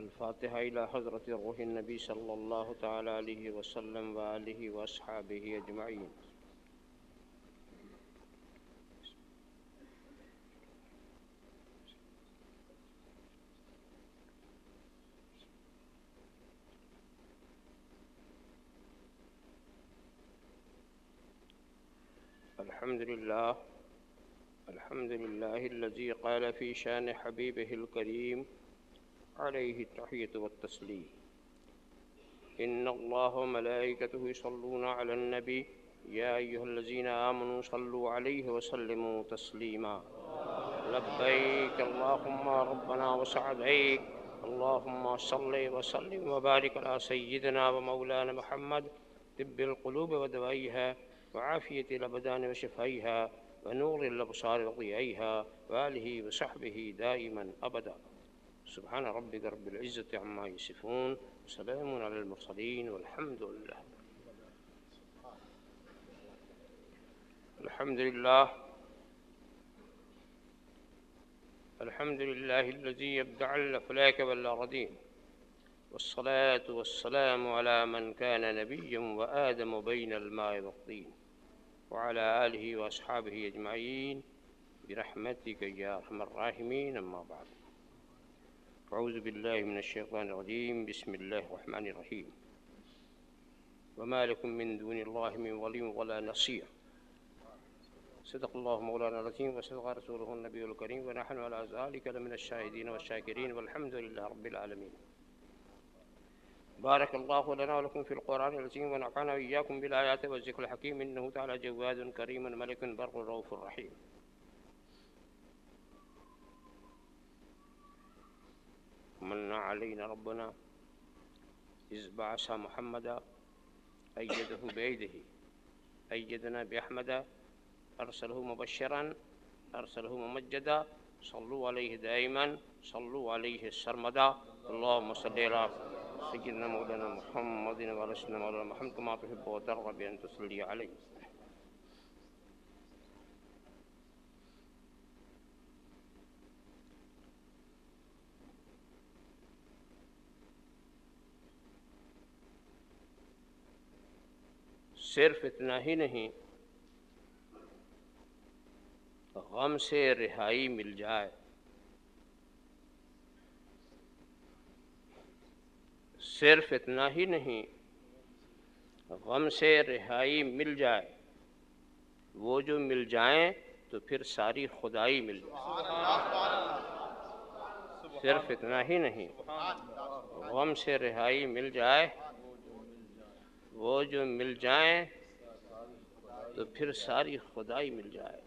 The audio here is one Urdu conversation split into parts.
الفاتحة إلى حضرة روح النبي صلى الله تعالى عليه وسلم وآله وأصحابه أجمعين. الحمد لله الذي قال في شان حبيبه الكريم عليه التحية والتسليم. إن الله وملائكته يصلون على النبي يا أيها الذين آمنوا صلوا عليه وسلموا تسليما. لبيك اللهم ربنا وسعديك. اللهم صل وسلم وبارك على سيدنا ومولانا محمد طب القلوب ودوائها وعافية الأبدان وشفائها ونور الأبصار وضيائها وآله وصحبه دائما أبدا. سبحان ربك رب العزة عما يصفون وسلام على المرسلين والحمد لله. الحمد لله الذي يبدع الأفلاك والأراضين، والصلاة والسلام على من كان نبيا وآدم بين الماء والطين، وعلى آله وأصحابه أجمعين برحمتك يا أرحم الراحمين. أما بعد، أعوذ بالله من الشيطان الرجيم. بسم الله الرحمن الرحيم. وما لكم من دون الله من ولي ولا نصير. صدق الله مولانا العظيم وصدق رسوله النبي الكريم، ونحن على ذلك لمن الشاهدين والشاكرين، والحمد لله رب العالمين. بارك الله لنا ولكم في القرآن العظيم، ونفعنا وإياكم بالآيات والذكر الحكيم. إنه تعالى جواد كريم ملك بر رؤوف رحيم. من علينا ربنا إذ بعث محمدا أيده بيده، أيدنا بأحمد، أرسله مبشرا أرسله ممجدا، صلوا عليه دائما صلوا عليه سرمدا. اللهم صل على سيدنا مولانا محمد وعلى سيدنا مولانا محمد كما تحب وترغب بأن تصلي عليه. صرف اتنا ہی نہیں، غم سے رہائی مل جائے، صرف اتنا ہی نہیں، غم سے رہائی مل جائے، وہ جو مل جائیں تو پھر ساری خدائی مل جائے۔ صرف اتنا ہی نہیں، غم سے رہائی مل جائے، وہ جو مل جائیں تو پھر ساری خدائی مل جائے۔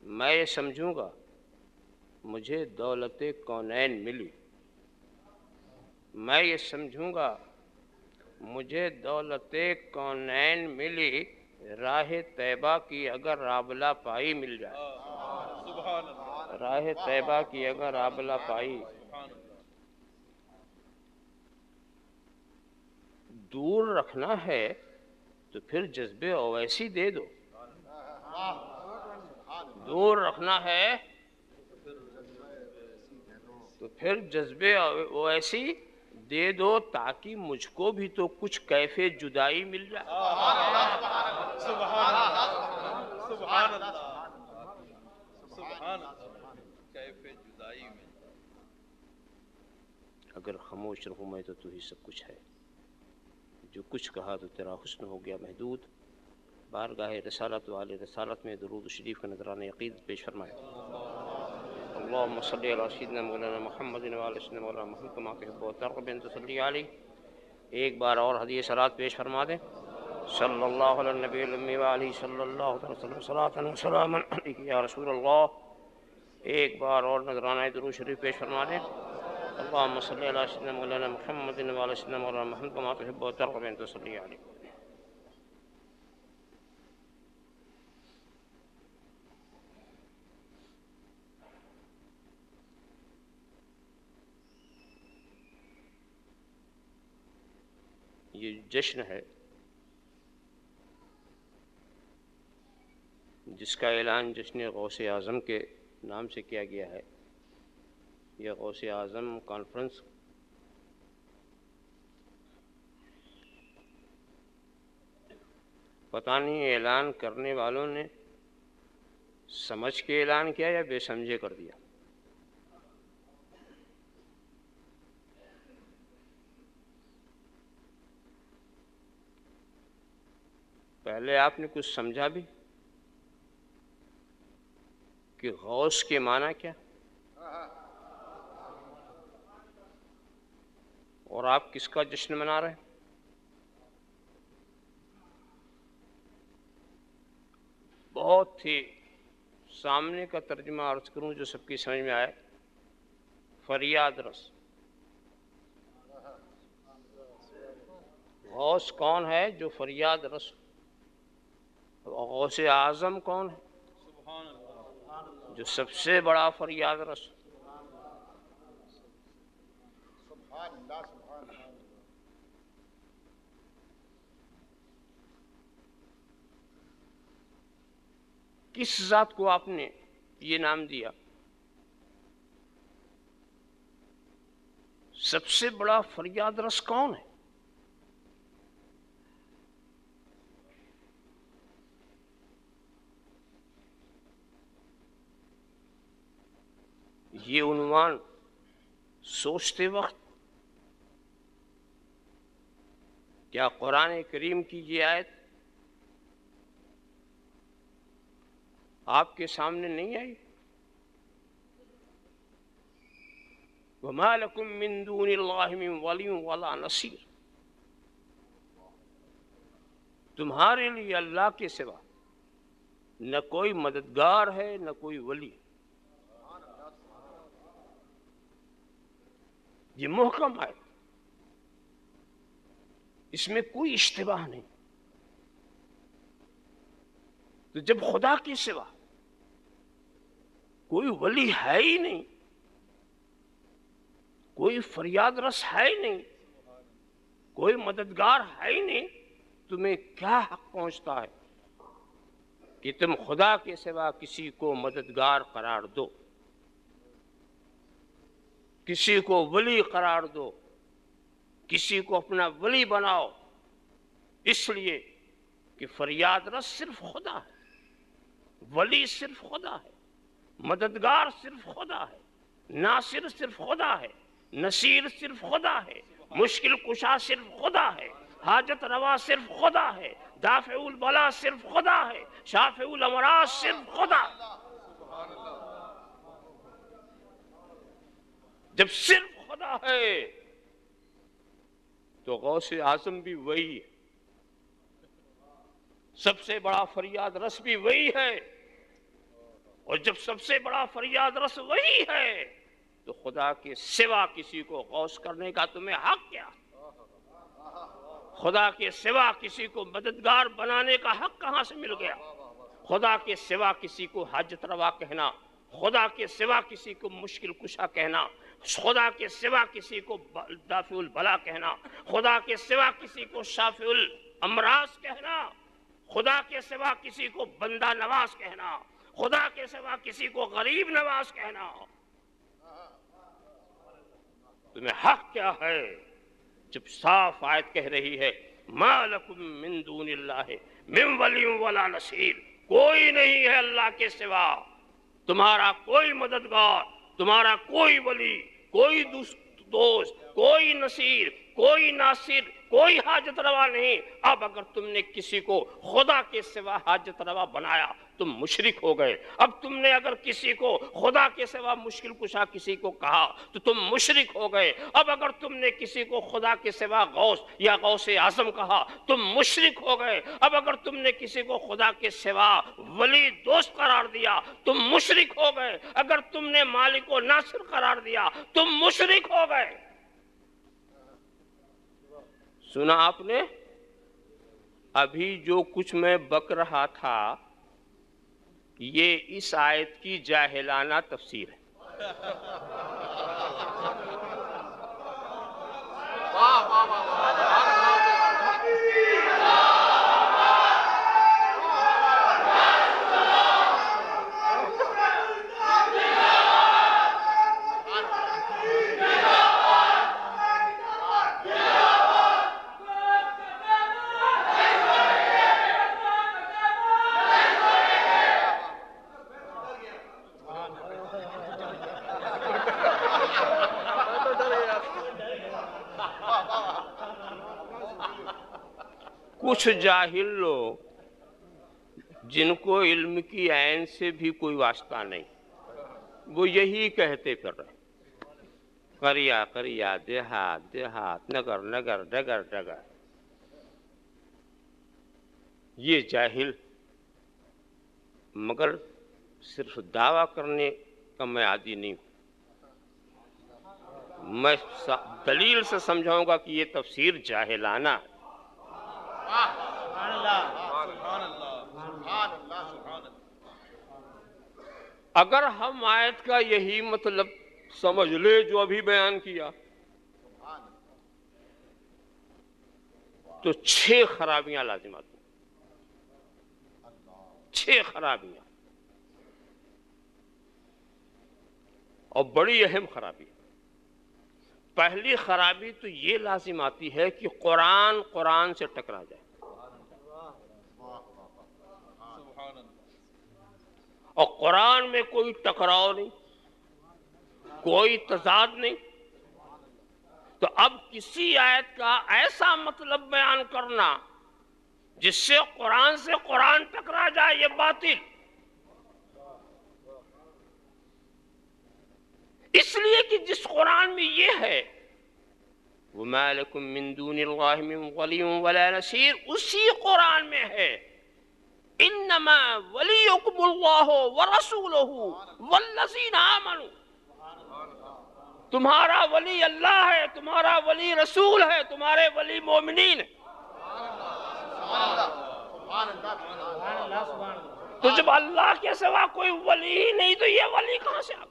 میں یہ سمجھوں گا مجھے دولت کونین ملی، میں یہ سمجھوں گا مجھے دولت کونین ملی، راہ طیبہ کی اگر آبلہ پائی مل جائے، راہ طیبہ کی اگر آبلہ پائی۔ دور رکھنا ہے تو پھر جذبِ اویسی دے دو، دور رکھنا ہے تو پھر جذبِ اویسی دے دو، تاکہ مجھ کو بھی تو کچھ کیف جدائی مل جائے۔ سبحان اللہ، سبحان اللہ، سبحان اللہ، کیف جدائی میں۔ اگر خاموش رہوں میں تو ہی سب کچھ ہے، جو کچھ کہا تو تیرا حسن ہو گیا محدود۔ بارگاہ رسالت والے رسالت میں درود شریف کا نذرانہ عقیدت پیش فرمائے۔ اللہم صلی علی سیدنا مولانا محمد وعلی سیدنا مولانا محمد کما تحب وترغب ان تصلی علیہ۔ ایک بار اور ہدیہ صلوات پیش فرما دیں۔ صلی اللہ علی النبی الامی وعلی صلی اللہ علیہ وسلم صلاۃ و سلاما علیک یا رسول اللہ۔ ایک بار اور نذرانہ درود شریف پیش فرما دیں۔ اللہم صلی علی سیدنا مولانا محمد وعلی سیدنا مولانا محمد کما تحب وترغب ان تصلی علیہ۔ یہ جشن ہے جس کا اعلان جشن غوث اعظم کے نام سے کیا گیا ہے، یہ غوث اعظم کانفرنس پتہ نہیں اعلان کرنے والوں نے سمجھ کے اعلان کیا یا بے سمجھے کر دیا. پہلے آپ نے کچھ سمجھا بھی کہ غوث کے معنی کیا، اور آپ کس کا جشن منا رہے ہیں؟ بہت ہی سامنے کا ترجمہ عرض کروں جو سب کی سمجھ میں آئے. فریاد رس. غوث کون ہے؟ جو فریاد رس. غوث اعظم کون ہے؟ جو سب سے بڑا فریاد رس. کس ذات کو آپ نے یہ نام دیا؟ سب سے بڑا فریاد رس کون ہے؟ یہ عنوان سوچتے وقت کیا قرآن کریم کی یہ آیت آپ کے سامنے نہیں آئی؟ وَمَا لَكُم مِّن دُونِ اللَّهِ مِن وَلِيٍّ وَلَا نَصِيرٍ. تمہارے لیے اللہ کے سوا نہ کوئی مددگار ہے نہ کوئی ولی. یہ محکم ہے، اس میں کوئی اشتباہ نہیں. تو جب خدا کے سوا کوئی ولی ہے ہی نہیں، کوئی فریاد رس ہے ہی نہیں، کوئی مددگار ہے ہی نہیں، تمہیں کیا حق پہنچتا ہے کہ تم خدا کے سوا کسی کو مددگار قرار دو، کسی کو ولی قرار دو، کسی کو اپنا ولی بناؤ؟ اس لیے کہ فریاد رس صرف خدا ہے، ولی صرف خدا ہے، مددگار صرف خدا ہے، ناصر صرف خدا ہے، نصیر صرف خدا ہے، مشکل کشا صرف خدا ہے، حاجت روا صرف خدا ہے، دافع البلا صرف خدا ہے، شافع الامراض صرف خدا. جب صرف خدا ہے تو غوث اعظم بھی وہی ہے، سب سے بڑا فریاد رس بھی وہی ہے. اور جب سب سے بڑا فریاد رس وہی ہے تو خدا کے سوا کسی کو غوث کرنے کا تمہیں حق کیا؟ خدا کے سوا کسی کو مددگار بنانے کا حق کہاں سے مل گیا؟ خدا کے سوا کسی کو حاجت روا کہنا، خدا کے سوا کسی کو مشکل کشا کہنا، خدا کے سوا کسی کو دافع البلا کہنا، خدا کے سوا کسی کو شافع الامراض کہنا، خدا کے سوا کسی کو بندہ نواز کہنا، خدا کے سوا کسی کو غریب نواز کہنا. تمہیں حق کیا ہے جب صاف آیت کہہ رہی ہے ما لکم من دون اللہ من ولی ولا نصیر؟ کوئی نہیں ہے اللہ کے سوا تمہارا کوئی مددگار، تمہارا کوئی ولی، کوئی دوست، کوئی نصیر، کوئی ناصر، کوئی حاجت روا نہیں. اب اگر تم نے کسی کو خدا کے سوا حاجت روا بنایا تم مشرک ہو گئے. اب تم نے اگر کسی کو خدا کے سوا مشکل کشا کسی کو کہا تو تم مشرک ہو گئے. اب اگر تم نے کسی کو خدا کے سوا غوث یا غوث اعظم کہا تم مشرک ہو گئے. اب اگر تم نے کسی کو خدا کے سوا ولی دوست قرار دیا تم مشرک ہو گئے. اگر تم نے مالک و ناصر قرار دیا تم مشرک ہو گئے. سنا آپ نے؟ ابھی جو کچھ میں بک رہا تھا یہ اس آیت کی جاہلانہ تفسیر ہے. کچھ جاہل لوگ جن کو علم کی عین سے بھی کوئی واسطہ نہیں، وہ یہی کہتے پھر رہے، کریا کریا، دیہات دیہات، نگر نگر، ڈگر ڈگر۔ یہ جاہل مگر صرف دعویٰ کرنے کا میں عادی نہیں ہوں، میں دلیل سے سمجھاؤں گا کہ یہ تفسیر جاہلانہ ہے۔ اگر ہم آیت کا یہی مطلب سمجھ لے جو ابھی بیان کیا تو 6 خرابیاں لازم آتی ہیں، 6 خرابیاں، اور بڑی اہم خرابی۔ پہلی خرابی تو یہ لازم آتی ہے کہ قرآن سے ٹکرا جائے، اور قرآن میں کوئی ٹکراؤ نہیں، کوئی تضاد نہیں، تو اب کسی آیت کا ایسا مطلب بیان کرنا جس سے قرآن ٹکرا جائے، یہ باطل۔ اس لیے کہ جس قرآن میں یہ ہے وَمَا لَكُم مِّن دُونِ اللَّهِ مِن وَلِيٍّ وَلَا نَصِيرٍ، اسی قرآن میں ہے انما ولیکم اللہ ورسولہ والذین آمنوا، تمہارا ولی اللہ ہے، تمہارا ولی رسول ہے، تمہارے ولی مومنین ہے۔ تو جب اللہ کے سوا کوئی ولی ہی نہیں تو یہ ولی کہاں سے آ گیا؟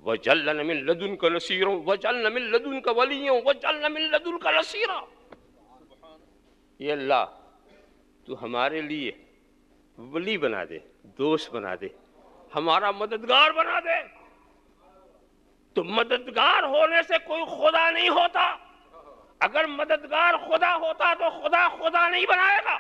وَجَعَلْنَا مِن لَّدُنْكَ نَصِيرًا وَجَعَلْنَا مِن لَّدُنْكَ وَلِيًّا وَجَعَلْنَا مِن لَّدُنْكَ نَصِيرًا۔ یہ اللہ تو ہمارے لیے ولی بنا دے، دوست بنا دے، ہمارا مددگار بنا دے۔ تو مددگار ہونے سے کوئی خدا نہیں ہوتا، اگر مددگار خدا ہوتا تو خدا نہیں بنائے گا۔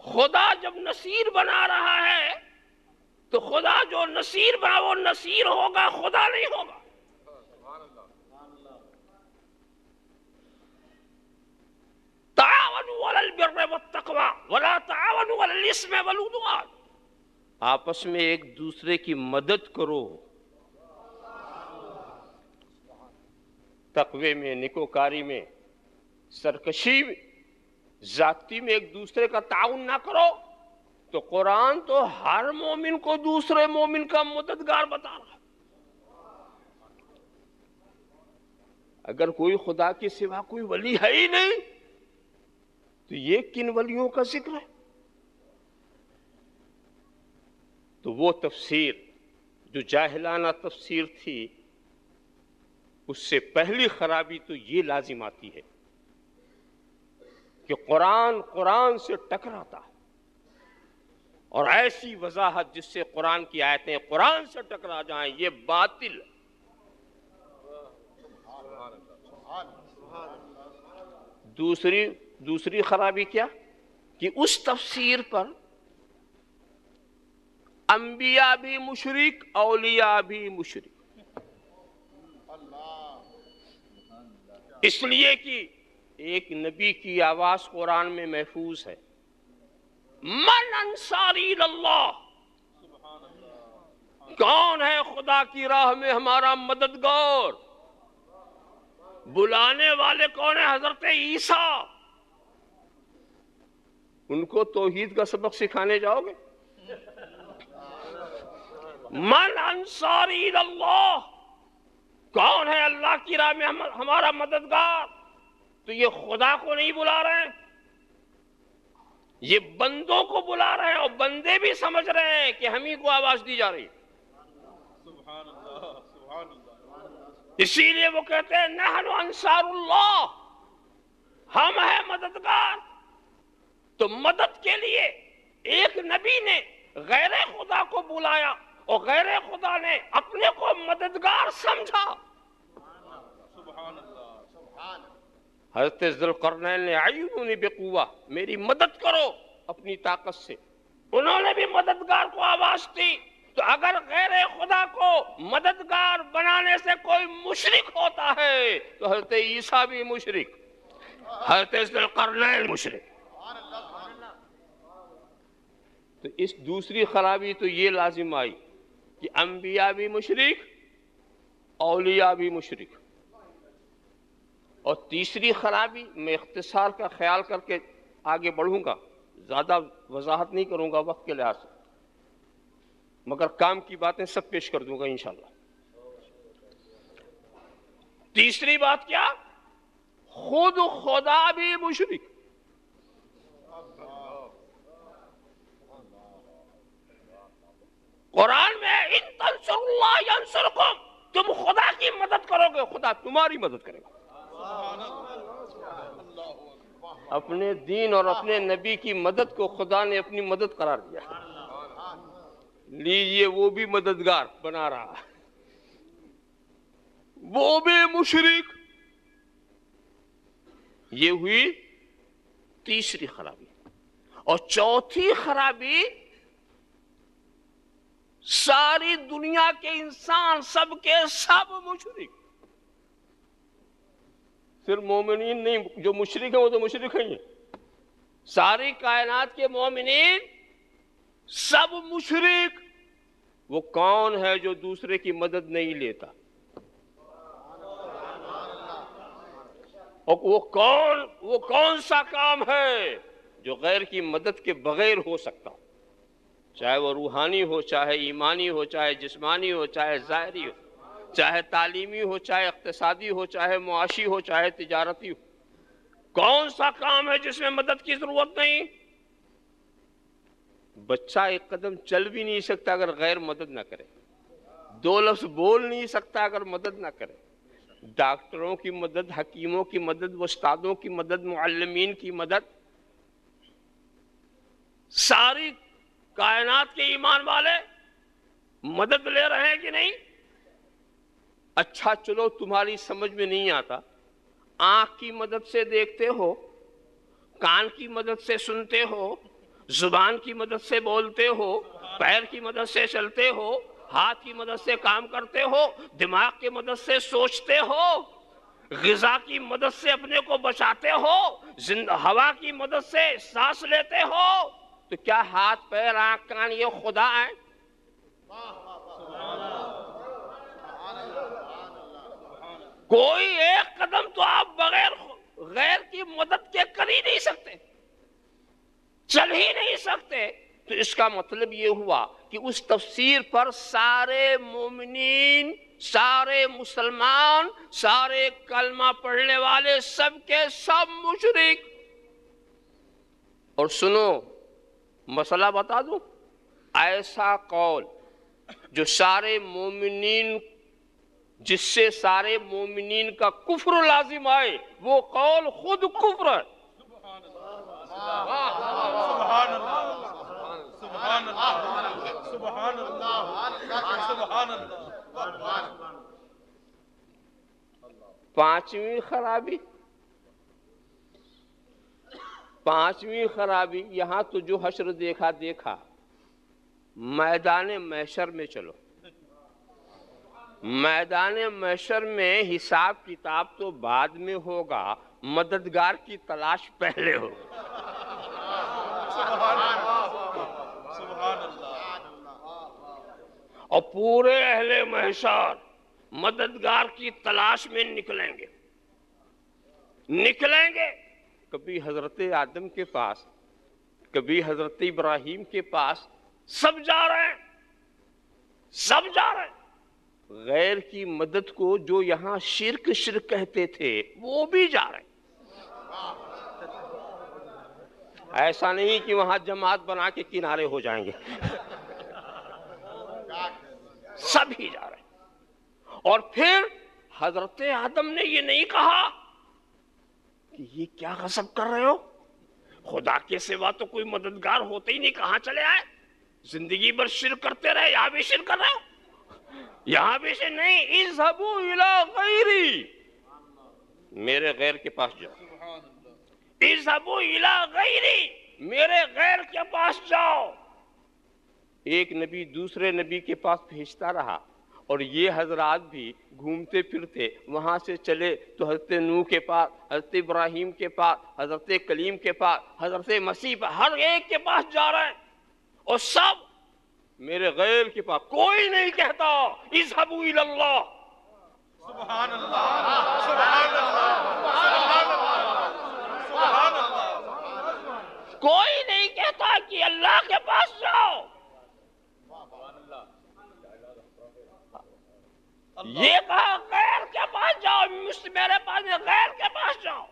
خدا جب نصیر بنا رہا ہے تو خدا جو نصیر بنا وہ نصیر ہوگا، خدا نہیں ہوگا۔ تعاونوا علی البر والتقوی ولا تعاونوا علی الاثم والعدوان، آپس میں ایک دوسرے کی مدد کرو، تقوی میں، نیکوکاری میں، سرکشی میں، ذاتی میں ایک دوسرے کا تعاون نہ کرو۔ تو قرآن تو ہر مومن کو دوسرے مومن کا مددگار بتا رہا ہے۔ اگر کوئی خدا کے سوا کوئی ولی ہے ہی نہیں تو یہ کن ولیوں کا ذکر ہے؟ تو وہ تفسیر جو جاہلانہ تفسیر تھی، اس سے پہلی خرابی تو یہ لازم آتی ہے کہ قرآن سے ٹکراتا ہے، اور ایسی وضاحت جس سے قرآن کی آیتیں قرآن سے ٹکرا جائیں، یہ باطل۔ دوسری خرابی کیا کہ اس تفسیر پر انبیاء بھی مشرک، اولیاء بھی مشرک، اس لیے کہ ایک نبی کی آواز قرآن میں محفوظ ہے، من انصاری اللہ، کون ہے خدا کی راہ میں ہمارا مددگار؟ بلانے والے کون ہیں؟ حضرت عیسیٰ۔ ان کو توحید کا سبق سکھانے جاؤ گے؟ من انصاری اللہ، کون ہے اللہ کی راہ میں ہمارا مددگار؟ تو یہ خدا کو نہیں بلا رہے ہیں، یہ بندوں کو بلا رہے ہیں، اور بندے بھی سمجھ رہے ہیں کہ ہم ہی کو آواز دی جا رہی ہے۔ سبحان اللہ، سبحان اللہ۔ اسی لیے وہ کہتے ہیں نحن انصار اللہ، ہم ہیں مددگار۔ تو مدد کے لیے ایک نبی نے غیر خدا کو بلایا، اور غیر خدا نے اپنے کو مددگار سمجھا۔ سبحان اللہ۔ حضرت ذوالقرنین نے اعینونی بقوہ، میری مدد کرو، اپنی طاقت سے، انہوں نے بھی مددگار کو آواز دی. تو اگر غیر خدا کو مددگار بنانے سے کوئی مشرک ہوتا ہے تو حضرت عیسیٰ بھی مشرک، حضرت ذی القرنین مشرک. تو اس دوسری خرابی تو یہ لازم آئی کہ انبیاء بھی مشرک، اولیاء بھی مشرک. اور تیسری خرابی، میں اختصار کا خیال کر کے آگے بڑھوں گا، زیادہ وضاحت نہیں کروں گا وقت کے لحاظ سے، مگر کام کی باتیں سب پیش کر دوں گا انشاءاللہ. تیسری بات کیا؟ خود خدا بھی مشرک. قرآن میں ان تنصروا اللہ ینصرکم، تم خدا کی مدد کرو گے خدا تمہاری مدد کرے گا. اپنے دین اور اپنے نبی کی مدد کو خدا نے اپنی مدد قرار دیا. لیجئے وہ بھی مددگار بنا رہا، وہ بھی مشرک. یہ ہوئی تیسری خرابی. اور چوتھی خرابی، ساری دنیا کے انسان سب کے سب مشرک. صرف مومنین نہیں، جو مشرک ہیں وہ تو مشرک ہیں. ساری کائنات کے مومنین سب مشرک. وہ کون ہے جو دوسرے کی مدد نہیں لیتا؟ اور وہ کون سا کام ہے جو غیر کی مدد کے بغیر ہو سکتا ہو؟ چاہے وہ روحانی ہو، چاہے ایمانی ہو، چاہے جسمانی ہو، چاہے ظاہری ہو، چاہے تعلیمی ہو، چاہے اقتصادی ہو، چاہے معاشی ہو، چاہے تجارتی ہو. کون سا کام ہے جس میں مدد کی ضرورت نہیں؟ بچہ ایک قدم چل بھی نہیں سکتا اگر غیر مدد نہ کرے. 2 لفظ بول نہیں سکتا اگر مدد نہ کرے. ڈاکٹروں کی مدد، حکیموں کی مدد، استادوں کی مدد، معلمین کی مدد. ساری کائنات کے ایمان والے مدد لے رہے ہیں کہ نہیں؟ اچھا چلو تمہاری سمجھ میں نہیں آتا، آنکھ کی مدد سے دیکھتے ہو، کان کی مدد سے سنتے ہو، زبان کی مدد سے بولتے ہو، پیر کی مدد سے چلتے ہو، ہاتھ کی مدد سے کام کرتے ہو، دماغ کی مدد سے سوچتے ہو، غذا کی مدد سے اپنے کو بچاتے ہو، ہوا کی مدد سے سانس لیتے ہو. تو کیا ہاتھ پیر آنکھ کان یہ خدا ہیں؟ کوئی ایک قدم تو آپ بغیر غیر کی مدد کے کر ہی نہیں سکتے، چل ہی نہیں سکتے. تو اس کا مطلب یہ ہوا کہ اس تفسیر پر سارے مومنین، سارے مسلمان، سارے کلمہ پڑھنے والے سب کے سب مشرک. اور سنو مسئلہ بتا دوں، ایسا قول جو سارے مومنین، جس سے سارے مومنین کا کفر لازم آئے، وہ قول خود کفر ہے. سبحان اللہ، سبحان اللہ، سبحان اللہ، سبحان اللہ. پانچویں خرابی، یہاں تو جو حشر دیکھا، میدان محشر میں چلو. میدان محشر میں حساب کتاب تو بعد میں ہوگا، مددگار کی تلاش پہلے ہوگی. اور پورے اہل محشر مددگار کی تلاش میں نکلیں گے. کبھی حضرت آدم کے پاس، کبھی حضرت ابراہیم کے پاس، سب جا رہے ہیں. غیر کی مدد کو جو یہاں شرک کہتے تھے وہ بھی جا رہے ہیں. ایسا نہیں کہ وہاں جماعت بنا کے کنارے ہو جائیں گے، سب ہی جا رہے ہیں. اور پھر حضرت آدم نے یہ نہیں کہا کہ یہ کیا غصب کر رہے ہو، خدا کے سوا تو کوئی مددگار ہوتے ہی نہیں، کہاں چلے آئے، زندگی بھر شرک کرتے رہے، یہاں بھی شرک کر رہے ہو، یہاں بھی سے نہیں. اذهبوا الى غیری، میرے غیر کے پاس جاؤ. اذهبوا الى غیری، میرے غیر کے پاس جاؤ. ایک نبی دوسرے نبی کے پاس بھیجتا رہا، اور یہ حضرات بھی گھومتے پھرتے وہاں سے چلے تو حضرت نوح کے پاس، حضرت ابراہیم کے پاس، حضرت کلیم کے پاس، حضرت مسیح پاس، ہر ایک کے پاس جا رہے ہیں، اور سب میرے غیر کے پاس. کوئی نہیں کہتا اذهبوا الی اللہ. سبحان اللہ، سبحان اللہ، سبحان اللہ، سبحان اللہ. کوئی نہیں کہتا کہ اللہ کے پاس جاؤ. یہ کہا غیر کے پاس جاؤ، میرے پاس غیر کے پاس جاؤ.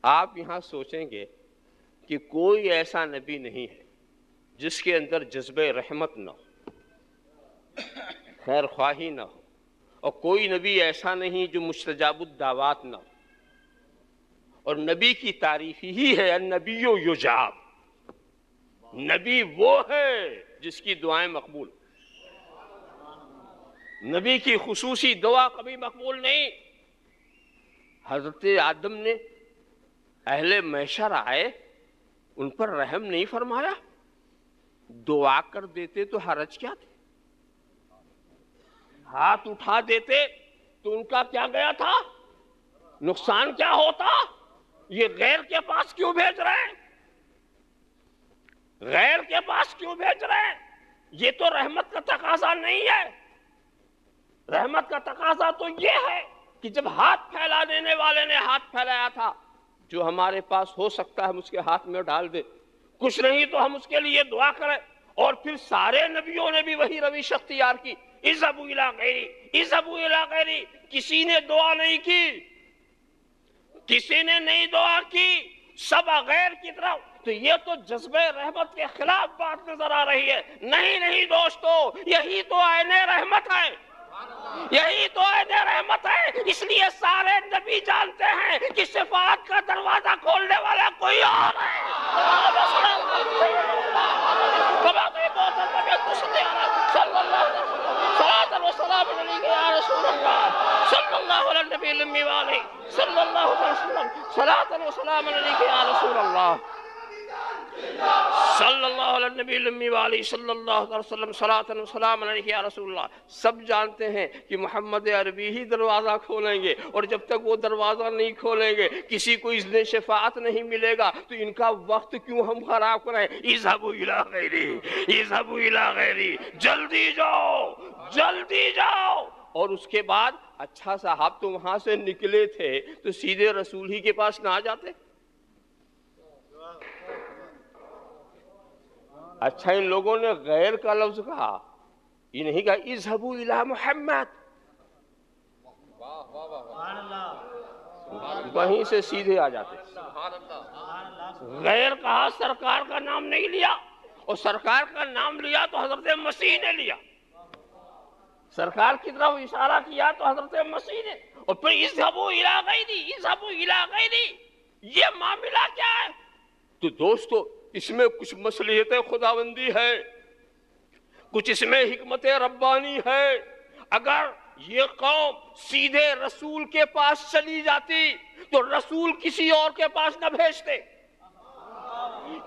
آپ یہاں سوچیں گے کہ کوئی ایسا نبی نہیں ہے جس کے اندر جذبہ رحمت نہ ہو، خیر خواہی نہ ہو، اور کوئی نبی ایسا نہیں جو مستجاب الدعوات نہ ہو. اور نبی کی تعریف ہی ہے النبی یجاب. نبی وہ ہے جس کی دعائیں مقبول. نبی کی خصوصی دعا کبھی مقبول نہیں. حضرت آدم نے اہل محشر آئے، ان پر رحم نہیں فرمایا، دعا کر دیتے تو حرج کیا تھے؟ ہاتھ اٹھا دیتے تو ان کا کیا گیا تھا؟ نقصان کیا ہوتا؟ یہ غیر کے پاس کیوں بھیج رہے ہیں؟ غیر کے پاس کیوں بھیج رہے ہیں؟ یہ تو رحمت کا تقاضا نہیں ہے. رحمت کا تقاضا تو یہ ہے کہ جب ہاتھ پھیلا دینے والے نے ہاتھ پھیلایا تھا، جو ہمارے پاس ہو سکتا ہے ہم اس کے ہاتھ میں ڈال دیں، کچھ نہیں تو ہم اس کے لیے دعا کریں. اور پھر سارے نبیوں نے بھی وہی روش اختیار کی، اذهبوا الی غیری، اذهبوا الی غیری. کسی نے دعا نہیں کی، کسی نے نہیں دعا کی، سب غیر کی طرف. تو یہ تو جذبہ رحمت کے خلاف بات نظر آ رہی ہے. نہیں دوستو، یہی تو عین رحمت ہے، یہی تو عین رحمت ہے. اس لیے سارے نبی جانتے ہیں کہ شفاعت کا دروازہ کھولنے والا کوئی اور ہے. صلی اللہ علیہ نبی المی والے صلی اللہ علیہ وسلم صلاۃ و سلام علیک یا رسول اللہ صلی اللہ علیہ نبی المی والی صلی اللہ علیہ وسلم صلاۃ و سلام علیک یا رسول اللہ. سب جانتے ہیں کہ محمد عربی ہی دروازہ کھولیں گے، اور جب تک وہ دروازہ نہیں کھولیں گے کسی کو اذن شفاعت نہیں ملے گا. تو ان کا وقت کیوں ہم خراب کریں؟ اذهبوا الی غیری، اذهبوا الی غیری. جلدی جاؤ، جلدی جاؤ. اور اس کے بعد اچھا صاحب تو وہاں سے نکلے تھے تو سیدھے رسول ہی کے پاس نہ آ جاتے؟ اچھا ان لوگوں نے غیر کا لفظ کہا، یہ نہیں کہا اذهبوا الی محمد، وہیں سے سیدھے آ جاتے. غیر کہا، سرکار کا نام نہیں لیا، اور سرکار کا نام لیا تو حضرت مسیح نے لیا. سرکار کی طرف اشارہ کیا تو حضرت مسیح نے. اور پھر اذهبوا الی غیری، اذهبوا الی غیری. یہ معاملہ کیا ہے؟ تو دوستو اس میں کچھ مصلحت خداوندی ہے، کچھ اس میں حکمت ربانی ہے. اگر یہ قوم سیدھے رسول کے پاس چلی جاتی تو رسول کسی اور کے پاس نہ بھیجتے،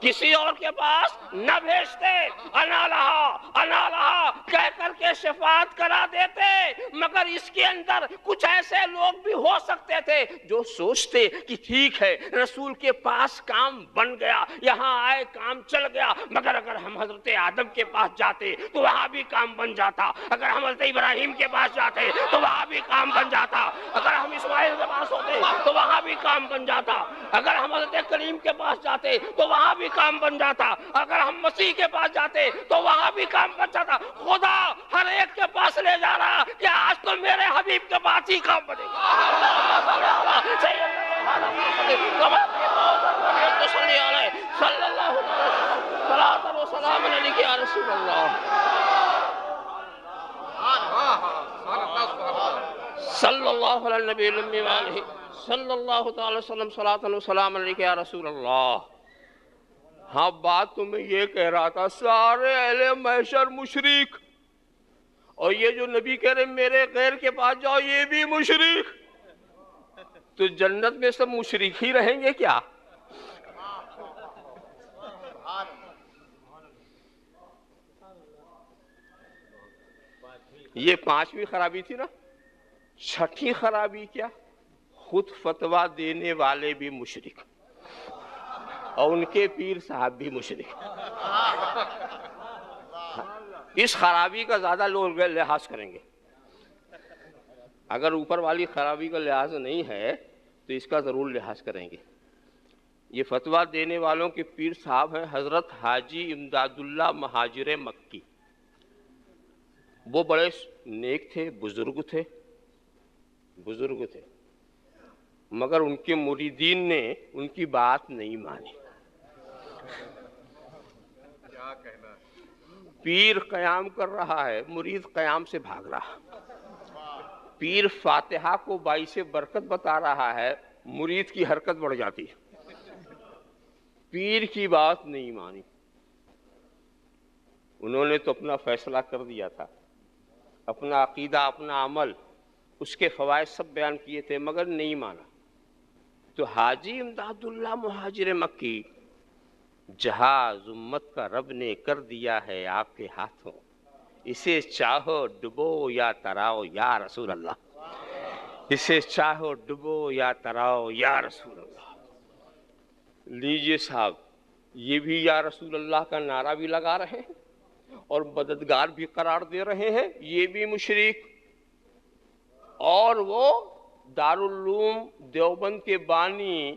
کسی اور کے پاس نہ بھیجتے. انا لہا کہہ کر کے شفاعت کرا دیتے. مگر اس کے اندر کچھ ایسے لوگ بھی ہو سکتے تھے جو سوچتے کہ ٹھیک ہے رسول کے پاس کام بن گیا، یہاں آئے کام چل گیا، مگر اگر ہم حضرت آدم کے پاس جاتے تو وہاں بھی کام بن جاتا، اگر ہم حضرت ابراہیم کے پاس جاتے تو وہاں بھی کام بن جاتا، اگر ہم اسماعیل کے پاس ہوتے تو وہاں بھی کام بن جاتا، اگر ہم حضرت کلیم کے پاس جاتے تو وہاں بھی کام بن جاتا، اگر ہم مسیح کے پاس جاتے تو وہاں بھی کام بن جاتا. خدا ہر ایک کے پاس لے جا رہا کہ آج تو میرے حبیب کے پاس ہی کام بنے گا. صلی اللہ علیہ وسلم یا رسول اللہ صلی اللہ علیہ نبی المی والہ صلی اللہ تعالی وسلم صلاۃ و سلام علیک یا رسول اللہ. ہاں بات تو میں یہ کہہ رہا تھا، سارے اہل محشر مشرک، اور یہ جو نبی کہہ رہے میرے غیر کے پاس جاؤ یہ بھی مشرک. تو جنت میں سب مشرک ہی رہیں گے کیا؟ یہ 5ویں خرابی تھی نا. 6ٹھی خرابی کیا؟ خود فتویٰ دینے والے بھی مشرک اور ان کے پیر صاحب بھی مشرک. اس خرابی کا زیادہ لوگ لحاظ کریں گے. اگر اوپر والی خرابی کا لحاظ نہیں ہے تو اس کا ضرور لحاظ کریں گے. یہ فتویٰ دینے والوں کے پیر صاحب ہیں حضرت حاجی امداد اللہ مہاجر مکی. وہ بڑے نیک تھے، بزرگ تھے، مگر ان کے مریدین نے ان کی بات نہیں مانی. کیا کہنا. پیر قیام کر رہا ہے، مرید قیام سے بھاگ رہا. پیر فاتحہ کو باعث برکت بتا رہا ہے، مرید کی حرکت بڑھ جاتی ہے. پیر کی بات نہیں مانی. انہوں نے تو اپنا فیصلہ کر دیا تھا، اپنا عقیدہ، اپنا عمل، اس کے فوائد سب بیان کیے تھے، مگر نہیں مانا. تو حاجی امداد اللہ مہاجر مکی، جہاز امت کا رب نے کر دیا ہے آپ کے ہاتھوں، اسے چاہو ڈبو یا تراؤ یا رسول اللہ. اسے چاہو ڈبو یا تراؤ یا رسول اللہ. لیجئے صاحب، یہ بھی یا رسول اللہ کا نعرہ بھی لگا رہے ہیں اور مددگار بھی قرار دے رہے ہیں، یہ بھی مشرک. اور وہ دارالعلوم دیوبند کے بانی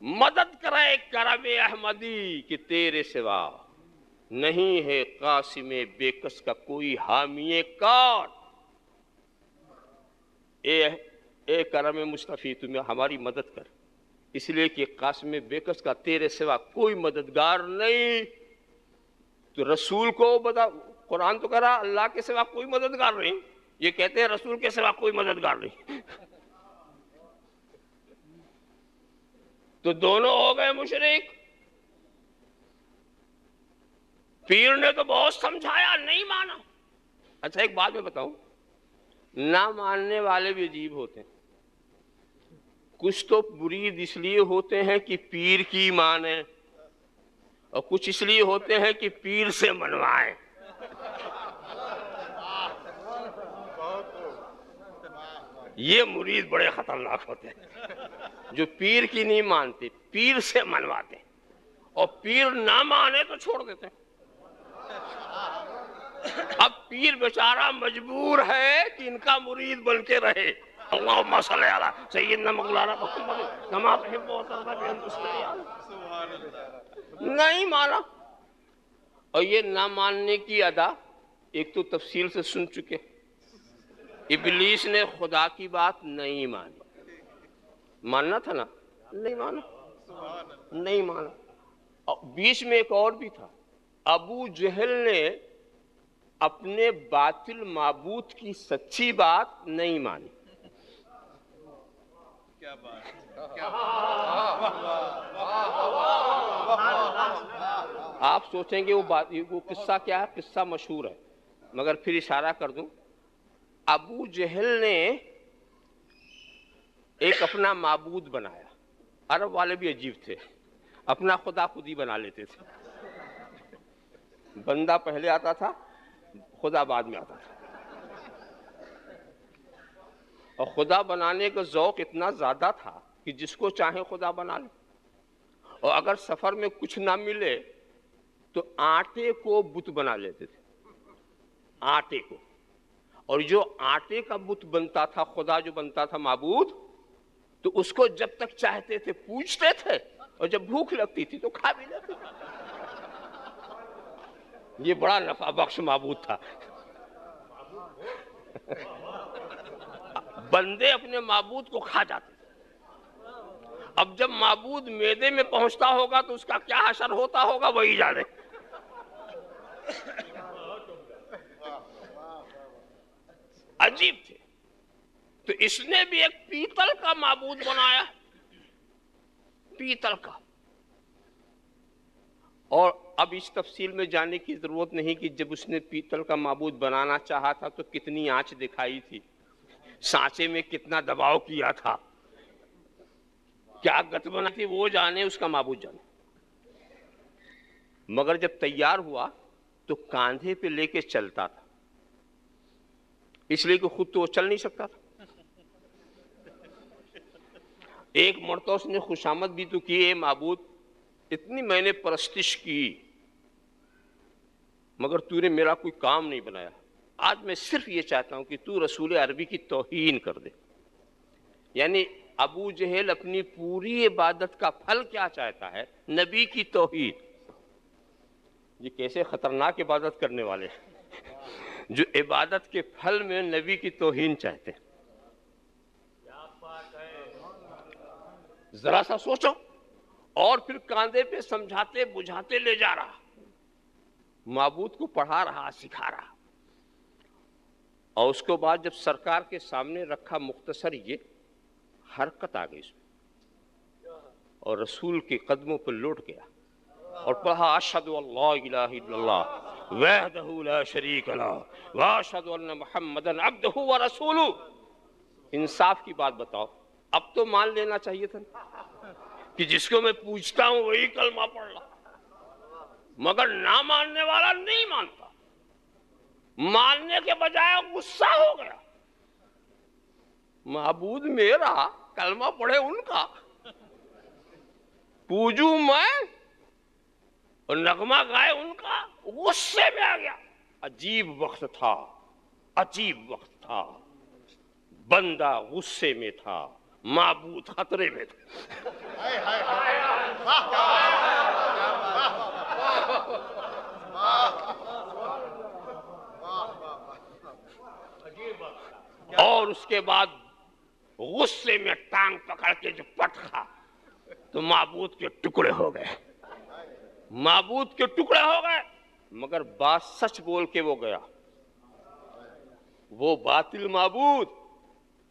مدد کرے کرم احمدی کہ تیرے سوا نہیں ہے قاسم بیکس کا کوئی حامی کار. اے کرم مصطفی تمہیں ہماری مدد کر، اس لیے کہ قاسم بیکس کا تیرے سوا کوئی مددگار نہیں. تو رسول کو بتا، قرآن تو کہہ رہا اللہ کے سوا کوئی مددگار نہیں، یہ کہتے ہیں رسول کے سوا کوئی مددگار نہیں. تو دونوں ہو گئے مشرک. پیر نے تو بہت سمجھایا، نہیں مانا. اچھا ایک بات میں بتاؤں، نہ ماننے والے بھی عجیب ہوتے ہیں. کچھ تو مرید اس لیے ہوتے ہیں کہ پیر کی مانیں، اور کچھ اس لیے ہوتے ہیں کہ پیر سے منوائیں. یہ مرید بڑے خطرناک ہوتے ہیں جو پیر کی نہیں مانتے، پیر سے منواتے، اور پیر نہ مانے تو چھوڑ دیتے. اب پیر بیچارہ مجبور ہے کہ ان کا مرید بن کے رہے. اللہم صلی علی سیدنا مولانا محمد کما تحب و ترضى. نہیں مانا. اور یہ نہ ماننے کی ادا ایک تو تفصیل سے سن چکے. ابلیس نے خدا کی بات نہیں مانی. ماننا تھا نا، نہیں مانا، نہیں مانا. اور بیچ میں ایک اور بھی تھا، ابو جہل نے اپنے باطل معبود کی سچی بات نہیں مانی. کیا بات. آپ سوچیں گے وہ قصہ کیا ہے؟ قصہ مشہور ہے، مگر پھر اشارہ کر دوں. ابو جہل نے ایک اپنا معبود بنایا. عرب والے بھی عجیب تھے، اپنا خدا خود ہی بنا لیتے تھے. بندہ پہلے آتا تھا، خدا بعد میں آتا تھا. اور خدا بنانے کا ذوق اتنا زیادہ تھا کہ جس کو چاہے خدا بنا لے. اور اگر سفر میں کچھ نہ ملے تو آٹے کو بت بنا لیتے تھے، آٹے کو. اور جو آٹے کا بت بنتا تھا، خدا جو بنتا تھا معبود، تو اس کو جب تک چاہتے تھے پوجتے تھے، اور جب بھوک لگتی تھی تو کھا بھی لیتے تھے. یہ بڑا نفع بخش معبود تھا. بندے اپنے معبود کو کھا جاتے تھے. اب جب معبود معدے میں پہنچتا ہوگا تو اس کا کیا حشر ہوتا ہوگا وہی جانے. عجیب تھے. تو اس نے بھی ایک پیتل کا معبود بنایا، پیتل کا. اور اب اس تفصیل میں جانے کی ضرورت نہیں کہ جب اس نے پیتل کا معبود بنانا چاہا تھا تو کتنی آنچ دکھائی تھی. سانچے میں کتنا دباؤ کیا تھا، کیا گت بنا تھی، وہ جانے، اس کا معبود جانے. مگر جب تیار ہوا تو کاندھے پہ لے کے چلتا تھا، اس لیے کہ خود تو وہ چل نہیں سکتا تھا. ایک مرتبہ اس نے خوشامد بھی تو کی، اے معبود اتنی میں نے پرستش کی مگر تو نے میرا کوئی کام نہیں بنایا، آج میں صرف یہ چاہتا ہوں کہ تو رسول عربی کی توہین کر دے. یعنی ابو جہل اپنی پوری عبادت کا پھل کیا چاہتا ہے؟ نبی کی توہین. یہ کیسے خطرناک عبادت کرنے والے ہیں جو عبادت کے پھل میں نبی کی توہین چاہتے ہیں. ذرا سا سوچو. اور پھر کاندھے پہ سمجھاتے بجھاتے لے جا رہا، معبود کو پڑھا رہا، سکھا رہا. اور اس کو بعد جب سرکار کے سامنے رکھا، مختصر یہ حرکت آ گئی اس میں، اور رسول کے قدموں پر لوٹ گیا اور پڑھا اشہد ان لا الہ الا اللہ وحدہ لا شریک لہ واشہد ان محمدا عبدہ ورسولہ. انصاف کی بات بتاؤ، اب تو مان لینا چاہیے تھا کہ جس کو میں پوچھتا ہوں وہی کلمہ پڑھ رہا، مگر نہ ماننے والا نہیں مانتا، ماننے کے بجائے غصہ ہو گیا. معبود میرا، کلمہ پڑھے ان کا، پوجوں میں اور نغمہ گائے ان کا، غصے میں آ گیا. عجیب وقت تھا، عجیب وقت تھا. بندہ غصے میں تھا، معبود خطرے میں تھا. اور اس کے بعد غصے میں ٹانگ پکڑ کے جو پٹکا تو معبود کے ٹکڑے ہو گئے، معبود کے ٹکڑے ہو گئے. مگر بات سچ بول کے وہ گیا. وہ باطل معبود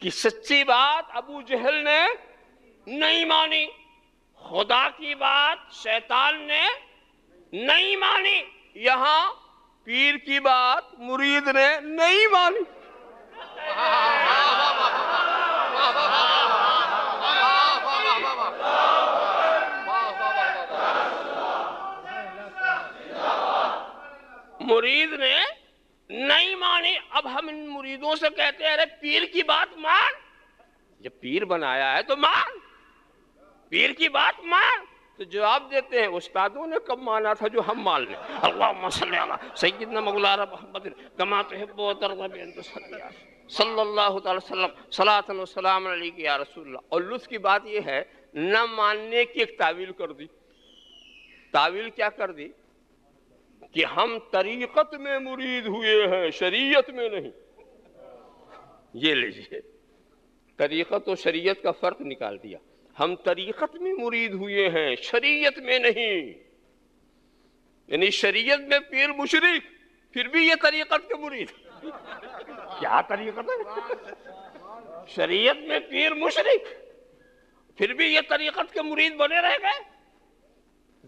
کی سچی بات ابو جہل نے نہیں مانی، خدا کی بات شیطان نے نہیں مانی، یہاں پیر کی بات مرید نے نہیں مانی. مرید نے نہیں مانی. اب ہم ان مریدوں سے کہتے ہیں ارے پیر کی بات مان، جب پیر بنایا ہے تو مان، پیر کی بات مان. تو جواب دیتے ہیں استادوں نے کب مانا تھا جو ہم مان لیں؟ اللہم صلی علی سیدنا مولانا محمد کما تحب و ترضى بأن تصلي صلی اللہ تعالی وسلم صلاۃ و سلام علیک یا رسول اللہ. اور لطف کی بات یہ ہے نہ ماننے کی ایک تعویل کر دی. تعویل کیا کر دی؟ کہ ہم طریقت میں مرید ہوئے ہیں، شریعت میں نہیں. یہ لیجئے، طریقت و شریعت کا فرق نکال دیا. ہم طریقت میں مرید ہوئے ہیں، شریعت میں نہیں. یعنی شریعت میں پیر مشرک، پھر بھی یہ طریقت کے مرید. کیا طریقت ہے؟ شریعت میں پیر مشرک، پھر بھی یہ طریقت کے مرید بنے رہ گئے.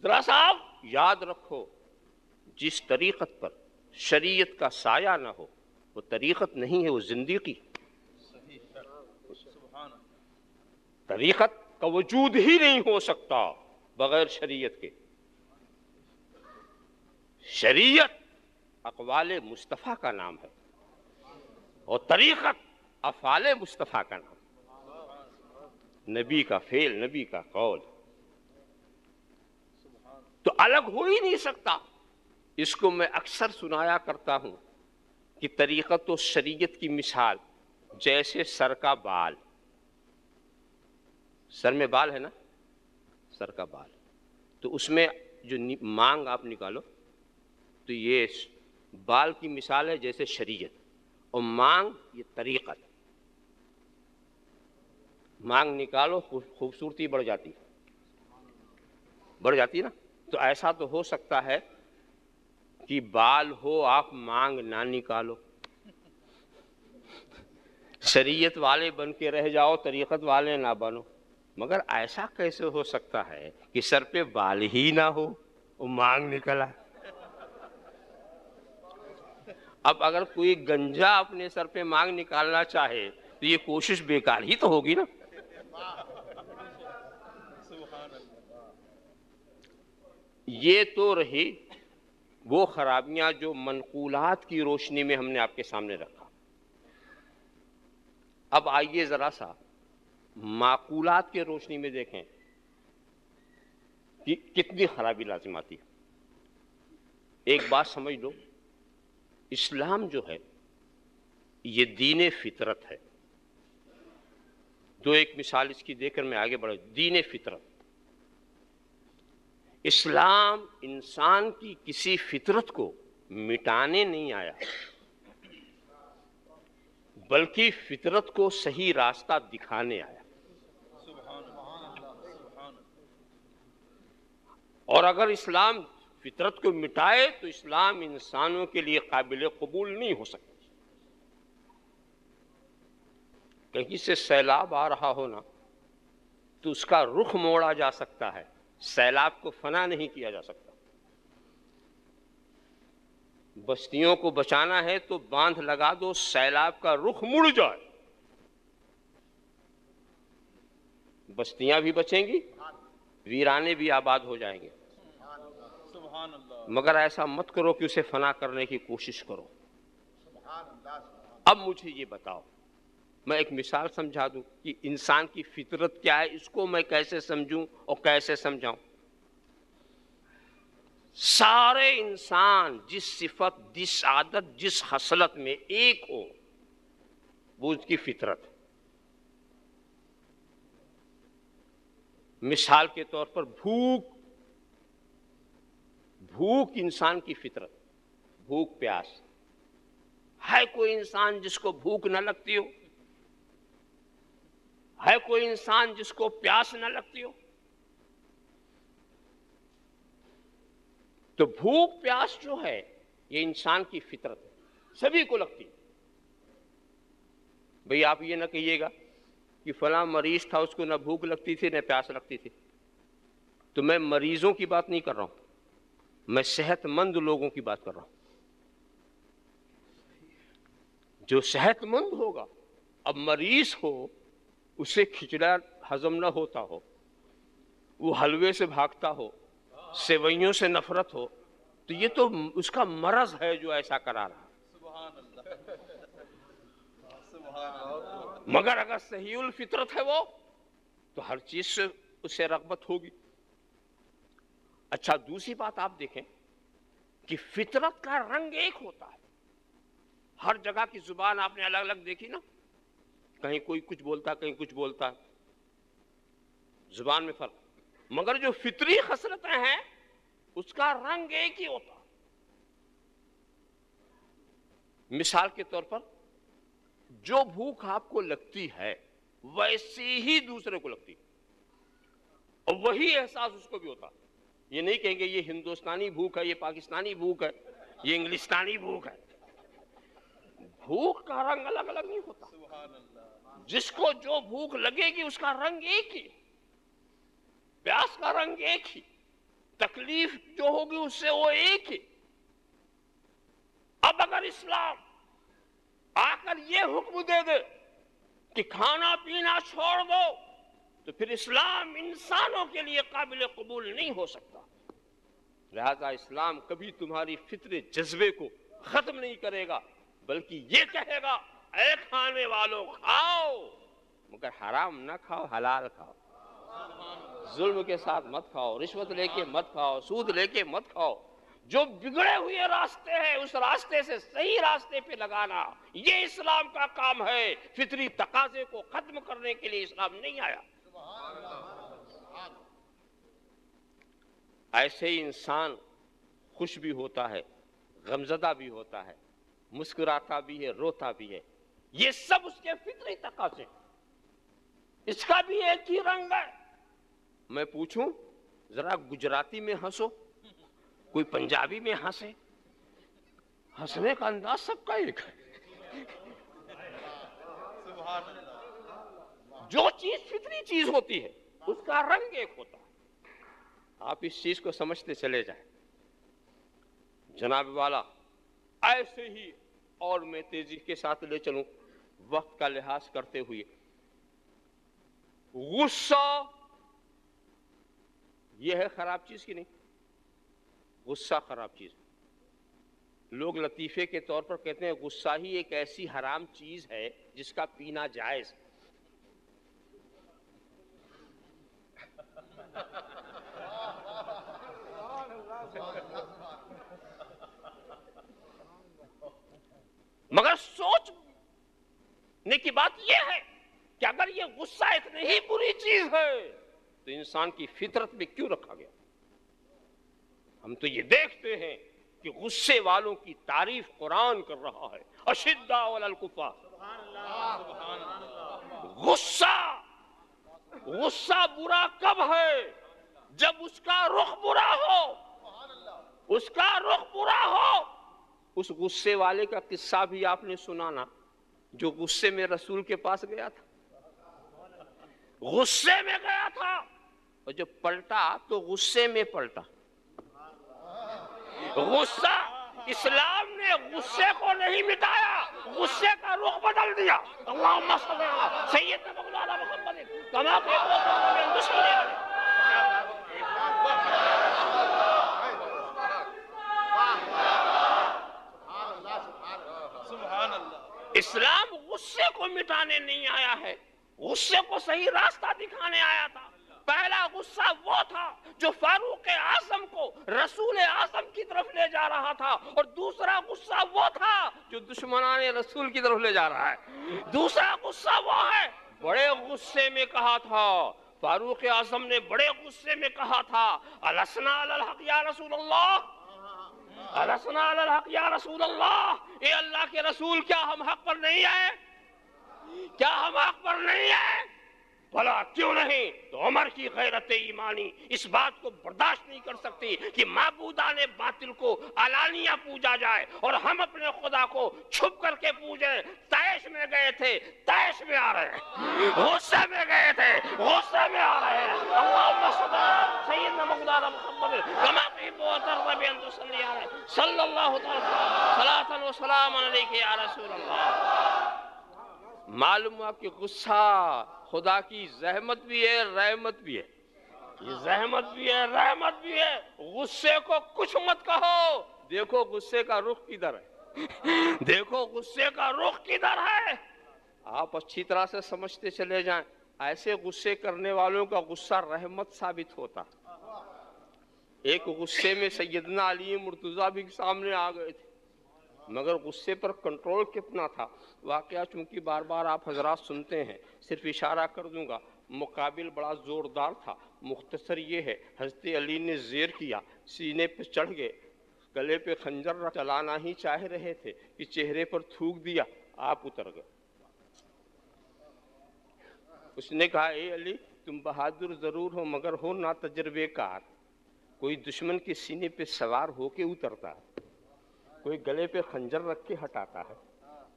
ذرا صاحب یاد رکھو، جس طریقت پر شریعت کا سایہ نہ ہو وہ طریقت نہیں ہے، وہ زندگی. طریقت کا وجود ہی نہیں ہو سکتا بغیر شریعت کے. شریعت اقوال مصطفیٰ کا نام ہے اور طریقت افعال مصطفیٰ کا نام. نبی کا فعل، نبی کا قول تو الگ ہو ہی نہیں سکتا. اس کو میں اکثر سنایا کرتا ہوں کہ طریقت و شریعت کی مثال جیسے سر کا بال. سر میں بال ہے نا، سر کا بال، تو اس میں جو مانگ آپ نکالو تو یہ بال کی مثال ہے جیسے شریعت، اور مانگ یہ طریقت. مانگ نکالو خوبصورتی بڑھ جاتی نا. تو ایسا تو ہو سکتا ہے کہ بال ہو آپ مانگ نہ نکالو، شریعت والے بن کے رہ جاؤ، طریقت والے نہ بنو. مگر ایسا کیسے ہو سکتا ہے کہ سر پہ بال ہی نہ ہو وہ مانگ نکلا؟ اب اگر کوئی گنجا اپنے سر پہ مانگ نکالنا چاہے تو یہ کوشش بیکار ہی تو ہوگی نا. یہ تو رہی وہ خرابیاں جو منقولات کی روشنی میں ہم نے آپ کے سامنے رکھا. اب آئیے ذرا سا معقولات کے روشنی میں دیکھیں کہ کتنی خرابی لازم آتی ہے. ایک بات سمجھ لو، اسلام جو ہے یہ دین فطرت ہے. دو ایک مثال اس کی دے کر میں آگے بڑھوں. دین فطرت، اسلام انسان کی کسی فطرت کو مٹانے نہیں آیا بلکہ فطرت کو صحیح راستہ دکھانے آیا. اور اگر اسلام فطرت کو مٹائے تو اسلام انسانوں کے لیے قابل قبول نہیں ہو سکتا. کہیں سے سیلاب آ رہا ہو نا تو اس کا رخ موڑا جا سکتا ہے، سیلاب کو فنا نہیں کیا جا سکتا. بستیوں کو بچانا ہے تو باندھ لگا دو، سیلاب کا رخ مڑ جائے، بستیاں بھی بچیں گی، ویرانے بھی آباد ہو جائیں گے. مگر ایسا مت کرو کہ اسے فنا کرنے کی کوشش کرو. اب مجھے یہ بتاؤ، میں ایک مثال سمجھا دوں کہ انسان کی فطرت کیا ہے، اس کو میں کیسے سمجھوں اور کیسے سمجھاؤں. سارے انسان جس صفت، جس عادت، جس خصلت میں ایک ہو وہ اس کی فطرت ہے. مثال کے طور پر بھوک انسان کی فطرت، بھوک پیاس. ہے کوئی انسان جس کو بھوک نہ لگتی ہو؟ ہے کوئی انسان جس کو پیاس نہ لگتی ہو؟ تو بھوک پیاس جو ہے یہ انسان کی فطرت ہے، سبھی کو لگتی ہے. بھئی آپ یہ نہ کہیے گا کہ فلاں مریض تھا اس کو نہ بھوک لگتی تھی نہ پیاس لگتی تھی. تو میں مریضوں کی بات نہیں کر رہا ہوں، میں صحت مند لوگوں کی بات کر رہا ہوں. جو صحت مند ہوگا، اب مریض ہو اسے کھچڑا ہضم نہ ہوتا ہو، وہ حلوے سے بھاگتا ہو، سیوئیوں سے نفرت ہو، تو یہ تو اس کا مرض ہے جو ایسا کرا رہا. مگر اگر صحیح الفطرت ہے وہ تو ہر چیز سے اسے رغبت ہوگی. اچھا دوسری بات آپ دیکھیں کہ فطرت کا رنگ ایک ہوتا ہے. ہر جگہ کی زبان آپ نے الگ الگ دیکھی نا، کہیں کوئی کچھ بولتا کہیں کچھ بولتا، زبان میں فرق. مگر جو فطری خصلتیں ہیں اس کا رنگ ایک ہی ہوتا. مثال کے طور پر جو بھوک آپ کو لگتی ہے ویسی ہی دوسرے کو لگتی اور وہی احساس اس کو بھی ہوتا. یہ نہیں کہیں گے یہ ہندوستانی بھوک ہے، یہ پاکستانی بھوک ہے، یہ انگلستانی بھوک ہے. بھوک کا رنگ الگ الگ نہیں ہوتا. جس کو جو بھوک لگے گی اس کا رنگ ایک ہی، پیاس کا رنگ ایک ہی، تکلیف جو ہوگی اس سے وہ ایک ہی. اب اگر اسلام آ کر یہ حکم دے دے کہ کھانا پینا چھوڑ دو تو پھر اسلام انسانوں کے لیے قابل قبول نہیں ہو سکتا. لہذا اسلام کبھی تمہاری فطری جذبے کو ختم نہیں کرے گا بلکہ یہ کہے گا اے کھانے والوں کھاؤ مگر حرام نہ کھاؤ، حلال کھاؤ. ظلم کے ساتھ مت کھاؤ، رشوت لے کے مت کھاؤ، سود لے کے مت کھاؤ. جو بگڑے ہوئے راستے ہیں اس راستے سے صحیح راستے پہ لگانا، یہ اسلام کا کام ہے. فطری تقاضے کو ختم کرنے کے لیے اسلام نہیں آیا. ایسے ہی انسان خوش بھی ہوتا ہے، غمزدہ بھی ہوتا ہے، مسکراتا بھی ہے، روتا بھی ہے. یہ سب اس کے فطری تقاضے. اس کا بھی ایک ہی رنگ ہے. میں پوچھوں ذرا گجراتی میں ہنسو، کوئی پنجابی میں ہنسے، ہنسنے کا انداز سب کا ایک ہے. جو چیز فطری چیز ہوتی ہے اس کا رنگ ایک ہوتا ہے. آپ اس چیز کو سمجھتے چلے جائیں. جناب والا ایسے ہی اور میں تیزی کے ساتھ لے چلوں وقت کا لحاظ کرتے ہوئے غصہ یہ ہے خراب چیز کی نہیں؟ غصہ خراب چیز. لوگ لطیفے کے طور پر کہتے ہیں غصہ ہی ایک ایسی حرام چیز ہے جس کا پینا جائز. مگر سوچنے کی بات یہ ہے کہ اگر یہ غصہ اتنی ہی بری چیز ہے تو انسان کی فطرت میں کیوں رکھا گیا؟ ہم تو یہ دیکھتے ہیں کہ غصے والوں کی تعریف قرآن کر رہا ہے. اشداء علی الکفار. غصہ برا کب ہے؟ جب اس کا رخ برا ہو. اس کا رخ برا ہو. اس غصے والے کا قصہ بھی آپ نے سنا نا جو غصے میں رسول کے پاس گیا تھا. غصے میں گیا تھا اور جب پلٹا تو غصے میں پلٹا. غصہ اسلام نے غصے کو نہیں مٹایا، غصے کا رخ بدل دیا. اللہم صلی علی سیدنا مولانا محمد کما اسلام غصے کو مٹانے نہیں آیا ہے، غصے کو صحیح راستہ دکھانے آیا تھا. پہلا غصہ وہ تھا جو فاروق اعظم کو رسول اعظم کی طرف لے جا رہا تھا، اور دوسرا غصہ وہ تھا جو دشمنان رسول کی طرف لے جا رہا ہے. دوسرا غصہ وہ ہے بڑے غصے میں کہا تھا فاروق اعظم نے، بڑے غصے میں کہا تھا السنا علی الحق یا رسول اللہ، السنا علی الحق یا رسول اللہ. اے اللہ کے رسول کیا ہم حق پر نہیں آئے؟ کیا ہم حق پر نہیں آئے؟ بھلا کیوں نہیں؟ تو عمر کی غیرت ایمانی اس بات کو برداشت نہیں کر سکتی کہ معبودان باطل کو علانیہ پوجا جائے اور ہم اپنے خدا کو چھپ کر کے پوجیں. طیش میں گئے تھے، طیش میں آ رہے ہیں. غصے میں گئے تھے، غصے میں آ رہے ہیں. اللہم سیدنا مولانا محمد کما تحب وترضى بأن تصلي عليه صلی اللہ صلاۃ و سلام علیک یا رسول اللہ. معلوم ہوا کہ غصہ خدا کی زحمت بھی ہے، رحمت بھی ہے. یہ زحمت بھی ہے، رحمت بھی ہے. غصے کو کچھ مت کہو، دیکھو غصے کا رخ کدھر ہے. دیکھو غصے کا رخ کدھر ہے. آپ اچھی طرح سے سمجھتے چلے جائیں. ایسے غصے کرنے والوں کا غصہ رحمت ثابت ہوتا. ایک غصے میں سیدنا علی مرتضیٰ بھی سامنے آ گئے تھے، مگر غصے پر کنٹرول کتنا تھا. واقعہ چونکہ بار بار آپ حضرات سنتے ہیں، صرف اشارہ کر دوں گا. مقابل بڑا زوردار تھا. مختصر یہ ہے حضرت علی نے زیر کیا، سینے پہ چڑھ گئے، گلے پہ خنجر چلانا ہی چاہ رہے تھے کہ چہرے پر تھوک دیا، آپ اتر گئے. اس نے کہا اے علی تم بہادر ضرور ہو مگر ہو نا تجربے کار. کوئی دشمن کے سینے پہ سوار ہو کے اترتا ہے، کوئی گلے پہ خنجر رکھ کے ہٹاتا ہے.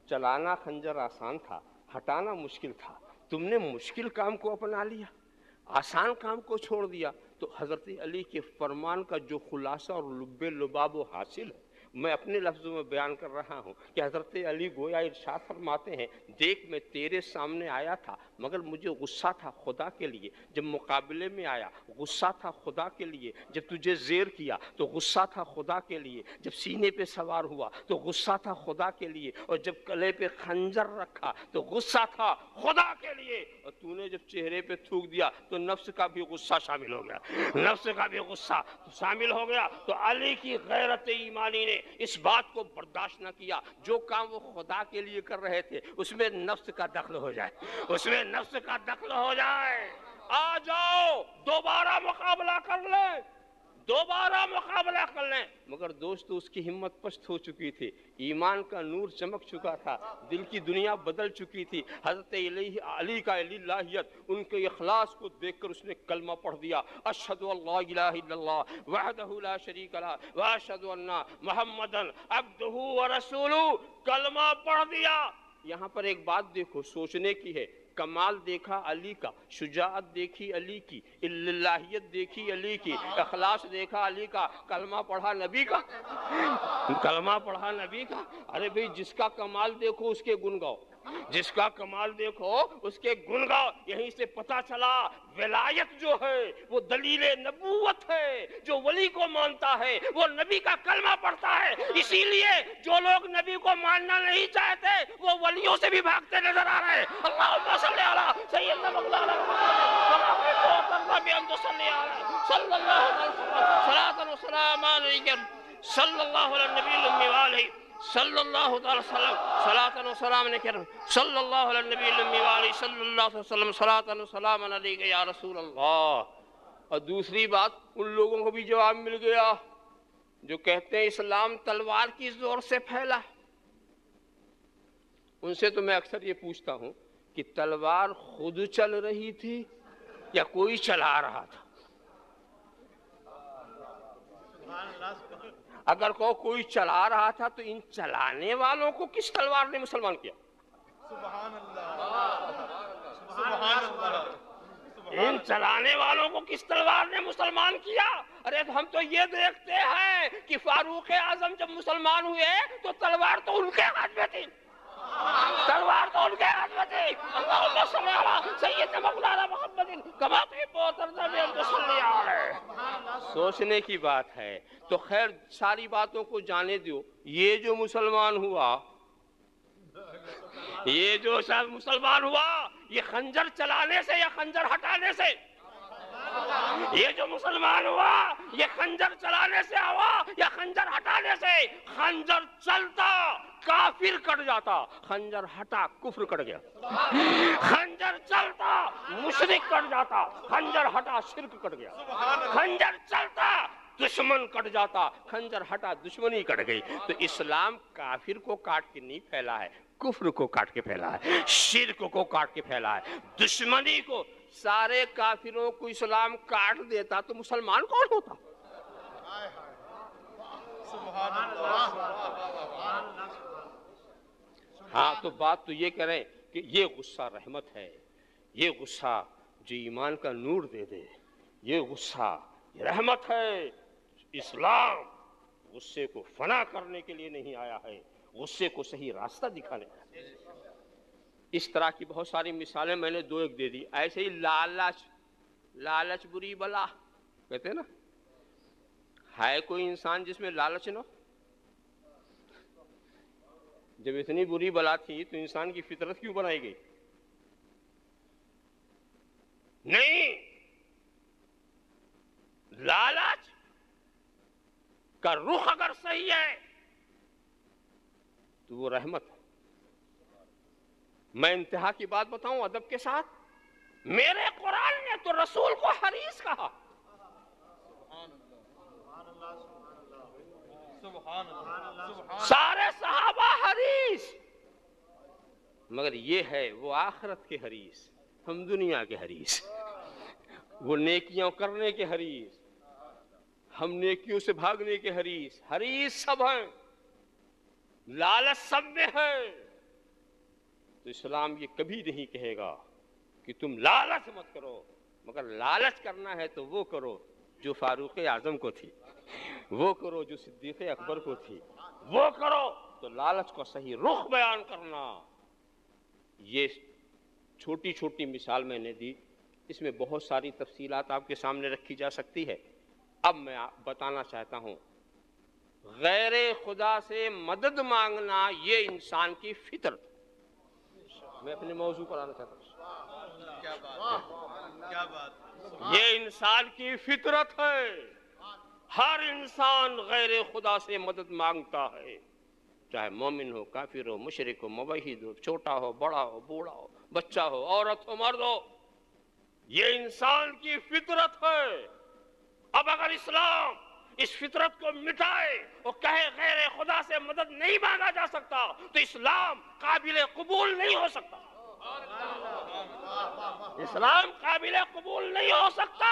چلانا خنجر آسان تھا، ہٹانا مشکل تھا. تم نے مشکل کام کو اپنا لیا، آسان کام کو چھوڑ دیا. تو حضرت علی کے فرمان کا جو خلاصہ اور لب لباب و حاصل ہے میں اپنے لفظوں میں بیان کر رہا ہوں کہ حضرت علی گویا ارشاد فرماتے ہیں دیکھ میں تیرے سامنے آیا تھا مگر مجھے غصہ تھا خدا کے لیے. جب مقابلے میں آیا غصہ تھا خدا کے لیے. جب تجھے زیر کیا تو غصہ تھا خدا کے لیے. جب سینے پہ سوار ہوا تو غصہ تھا خدا کے لیے. اور جب گلے پہ خنجر رکھا تو غصہ تھا خدا کے لیے. اور تو نے جب چہرے پہ تھوک دیا تو نفس کا بھی غصہ شامل ہو گیا، نفس کا بھی غصہ شامل ہو گیا. تو علی کی غیرت ایمانی نے اس بات کو برداشت نہ کیا. جو کام وہ خدا کے لیے کر رہے تھے اس میں نفس کا دخل ہو جائے، اس میں نفس کا دخل ہو جائے. آ جاؤ دوبارہ مقابلہ کر لیں، دوبارہ مقابلہ کر لیں. مگر دوستو اس کی ہمت پست ہو چکی تھی، ایمان کا نور چمک چکا تھا، دل کی دنیا بدل چکی تھی. حضرت علی کا الہیت، ان کے اخلاص کو دیکھ کر اس نے کلمہ پڑھ دیا. اشہد ان لا الہ الا اللہ وحدہ لا شریک لہ واشہد ان محمدا عبدہ ورسولہ. کلمہ پڑھ دیا. یہاں پر ایک بات دیکھو سوچنے کی ہے. کمال دیکھا علی کا، شجاعت دیکھی علی کی، الہیت دیکھی علی کی، اخلاص دیکھا علی کا، کلمہ پڑھا نبی کا، کلمہ پڑھا نبی کا. ارے بھئی جس کا کمال دیکھو اس کے گن گاؤ، جس کا کمال دیکھو، اس کے گن گاؤ. یہیں سے پتہ چلا ولایت جو ہے وہ دلیل نبوت ہے. جو ولی کو مانتا ہے وہ نبی کا کلمہ پڑھتا ہے. اسی لیے جو لوگ نبی کو ماننا نہیں چاہتے وہ ولیوں سے بھی بھاگتے نظر آ رہے ہیں. اللہم صلی علی سیدنا مولانا صلی اللہ علیہ وسلم صلاۃ و سلام علیک صلی اللہ علی النبی الامی وآلہ صلی اللہ تعالی وسلم صلاۃ و سلام علیک صلی اللہ علی النبی الامی وآلہ صلی اللہ علیہ وسلم صلاۃ و سلام علیک یا رسول اللہ. اور دوسری بات، ان لوگوں کو بھی جواب مل گیا جو کہتے ہیں اسلام تلوار کی زور سے پھیلا. ان سے تو میں اکثر یہ پوچھتا ہوں کہ تلوار خود چل رہی تھی یا کوئی چلا رہا تھا؟ اگر کوئی چلا رہا تھا تو ان چلانے والوں کو کس تلوار نے مسلمان کیا؟ سبحان اللہ، سبحان اللہ. ان چلانے والوں کو کس تلوار نے مسلمان کیا؟ ارے ہم تو یہ دیکھتے ہیں کہ فاروق اعظم جب مسلمان ہوئے تو تلوار تو ان کے ہاتھ میں تھی. تلوار تو ان کے ہاتھ میں تھی. اللہم صلی علی سیدنا مولانا محمد کما تحب وترضى بأن تصلي علیہ. سوچنے کی بات ہے. تو خیر ساری باتوں کو جانے دو. یہ جو مسلمان ہوا، یہ جو مسلمان ہوا، یہ خنجر چلانے سے یا خنجر ہٹانے سے؟ یہ جو مسلمان ہوا یہ خنجر چلانے سے ہوا یا خنجر ہٹانے سے؟ خنجر چلتا کافر کٹ جاتا، خنجر ہٹا کفر کٹ گیا. خنجر چلتا مشرک کٹ جاتا، خنجر ہٹا شرک کٹ گیا. خنجر چلتا دشمن کٹ جاتا، خنجر ہٹا دشمنی کٹ گئی. تو اسلام کافر کو کاٹ کے نہیں پھیلا ہے، کفر کو کاٹ کے پھیلا ہے، شرک کو کاٹ کے پھیلا ہے، دشمنی کو. سارے کافروں کو اسلام کاٹ دیتا تو مسلمان کون ہوتا؟ سبحان اللہ. ہاں تو بات تو یہ کریں کہ یہ غصہ رحمت ہے، یہ غصہ جو ایمان کا نور دے دے، یہ غصہ رحمت ہے. اسلام غصے کو فنا کرنے کے لیے نہیں آیا ہے، غصے کو صحیح راستہ دکھانے. اس طرح کی بہت ساری مثالیں میں نے دو ایک دے دی. ایسے ہی لالچ بری بلا کہتے ہیں نا. ہے کوئی انسان جس میں لالچ نہ ہو؟ جب اتنی بری بلا تھی تو انسان کی فطرت کیوں بنائی گئی؟ نہیں، لالچ کا رخ اگر صحیح ہے تو وہ رحمت ہے. میں انتہا کی بات بتاؤں ادب کے ساتھ، میرے قرآن نے تو رسول کو حریص کہا. سارے صحابہ حریص، مگر یہ ہے وہ آخرت کے حریص، ہم دنیا کے حریص. وہ نیکیاں کرنے کے حریص، ہم نیکیوں سے بھاگنے کے حریص. حریص سب ہیں، لالچ سب میں ہے. تو اسلام یہ کبھی نہیں کہے گا کہ تم لالچ مت کرو، مگر لالچ کرنا ہے تو وہ کرو جو فاروق اعظم کو تھی، وہ کرو جو صدیق اکبر کو تھی، وہ کرو. تو لالچ کو صحیح رخ بیان کرنا. یہ چھوٹی چھوٹی مثال میں نے دی، اس میں بہت ساری تفصیلات آپ کے سامنے رکھی جا سکتی ہے. اب میں بتانا چاہتا ہوں، غیر خدا سے مدد مانگنا یہ انسان کی فطرت. میں اپنے موضوع پر آنا چاہتا ہوں. کیا بات. یہ انسان کی فطرت ہے. ہر انسان غیر خدا سے مدد مانگتا ہے، چاہے مومن ہو، کافر ہو، مشرک ہو، موحد ہو، چھوٹا ہو، بڑا ہو، بوڑھا ہو، بچہ ہو، عورت ہو، مرد ہو. یہ انسان کی فطرت ہے. اب اگر اسلام اس فطرت کو مٹائے اور کہے غیر خدا سے مدد نہیں مانگا جا سکتا تو اسلام قابل قبول نہیں ہو سکتا. اسلام قابل قبول نہیں ہو سکتا.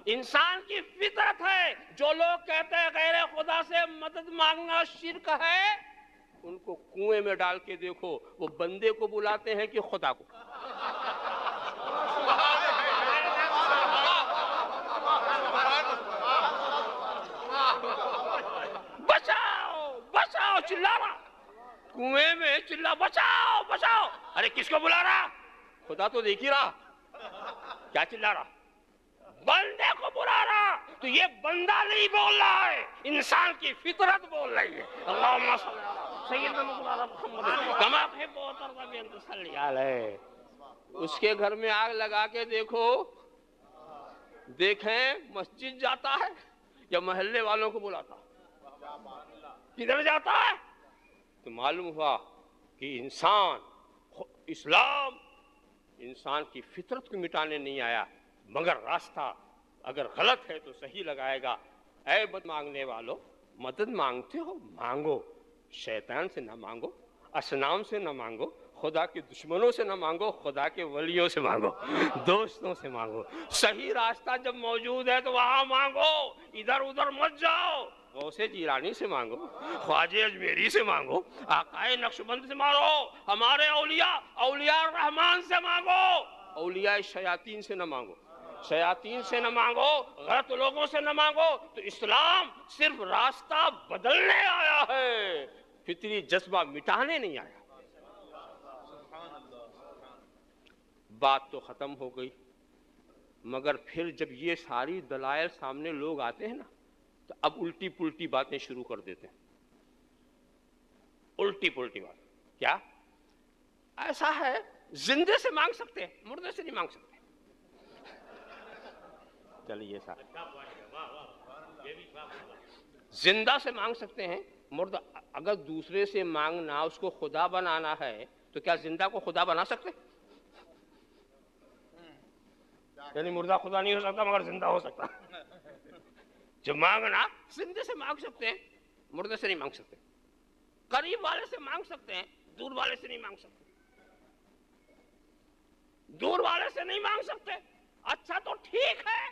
انسان کی فطرت ہے. جو لوگ کہتے ہیں غیر خدا سے مدد مانگنا شرک ہے، ان کو کنویں میں ڈال کے دیکھو، وہ بندے کو بلاتے ہیں کہ خدا کو. بچاؤ بچاؤ چلا رہا. کنویں میں چلا بچاؤ بچاؤ، ارے کس کو بلا رہا؟ خدا تو دیکھ ہی رہا، کیا چلا رہا؟ بندے کو بلا رہا. تو یہ بندہ نہیں بول رہا ہے، انسان کی فطرت بول رہی ہے. اللہم صلی علی سیدنا محمد کما تحب و ترضی بان تصلی علیہ. اس کے گھر میں آگ لگا کے دیکھو، دیکھیں مسجد جاتا ہے یا محلے والوں کو بلاتا ہے؟ کدھر جاتا ہے؟ تو معلوم ہوا کہ اسلام انسان کی فطرت کو مٹانے نہیں آیا، مگر راستہ اگر غلط ہے تو صحیح لگائے گا. اے مدد مانگنے والو، مدد مانگتے ہو مانگو، شیطان سے نہ مانگو، اصنام سے نہ مانگو، خدا کے دشمنوں سے نہ مانگو، خدا کے ولیوں سے مانگو، دوستوں سے مانگو. صحیح راستہ جب موجود ہے تو وہاں مانگو، ادھر ادھر مت جاؤ. غوث جیلانی سے مانگو، خواجہ اجمیری سے مانگو، آقائے نقشبند سے مانگو، ہمارے اولیاء الرحمن سے مانگو. اولیاء شیاطین سے نہ مانگو، شیاطین سے نہ مانگو، غلط لوگوں سے نہ مانگو. تو اسلام صرف راستہ بدلنے آیا ہے، فطری جذبہ مٹانے نہیں آیا. بات تو ختم ہو گئی، مگر پھر جب یہ ساری دلائل سامنے لوگ آتے ہیں نا تو اب الٹی پلٹی باتیں شروع کر دیتے ہیں. الٹی پلٹی بات کیا؟ ایسا ہے زندے سے مانگ سکتے ہیں، مردے سے نہیں مانگ سکتے. چلیے صاحب، زندہ سے مانگ سکتے ہیں، مردہ. اگر دوسرے سے مانگنا اس کو خدا بنانا ہے تو کیا زندہ کو خدا بنا سکتے؟ یعنی مردہ خدا نہیں ہو سکتا مگر زندہ ہو سکتا. جب مانگنا زندے سے مانگ سکتے ہیں، مردے سے نہیں مانگ سکتے. قریب والے سے مانگ سکتے ہیں، دور والے سے نہیں مانگ سکتے. دور والے سے نہیں مانگ سکتے. اچھا تو ٹھیک ہے،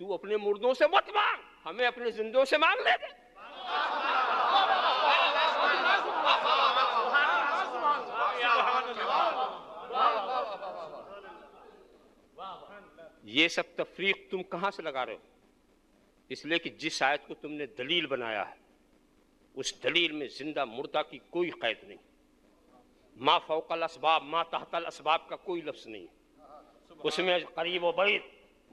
تو اپنے مردوں سے مت مانگ، ہمیں اپنے زندوں سے مانگ لے دے. یہ سب تفریق تم کہاں سے لگا رہے ہو؟ اس لیے کہ جس آیت کو تم نے دلیل بنایا ہے اس دلیل میں زندہ مردہ کی کوئی قید نہیں. ما فوق الاسباب، ما تحت الاسباب کا کوئی لفظ نہیں. اس میں قریب و بعید،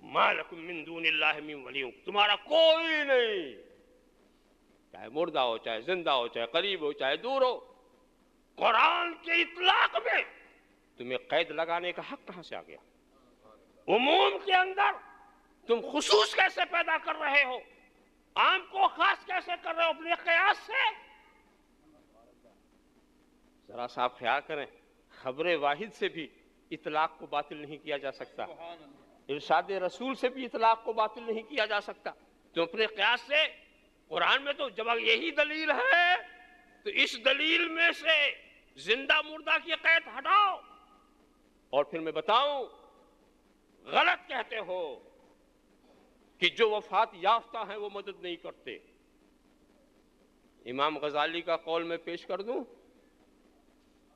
ما لکم من دون اللہ من ولی، تمہارا کوئی نہیں، چاہے مردہ ہو، چاہے زندہ ہو، چاہے قریب ہو، چاہے دور ہو. قرآن کے اطلاق میں تمہیں قید لگانے کا حق کہاں سے آ گیا؟ عموم کے اندر تم خصوص کیسے پیدا کر رہے ہو؟ عام کو خاص کیسے کر رہے ہو اپنے قیاس سے؟ ذرا صاحب خیال کریں، خبر واحد سے بھی اطلاق کو باطل نہیں کیا جا سکتا، ارشاد رسول سے بھی اطلاق کو باطل نہیں کیا جا سکتا. تو اپنے قیاس سے قرآن میں تو جب یہی دلیل ہے تو اس دلیل میں سے زندہ مردہ کی قید ہٹاؤ. اور پھر میں بتاؤں، غلط کہتے ہو کہ جو وفات یافتہ ہیں وہ مدد نہیں کرتے. امام غزالی کا قول میں پیش کر دوں،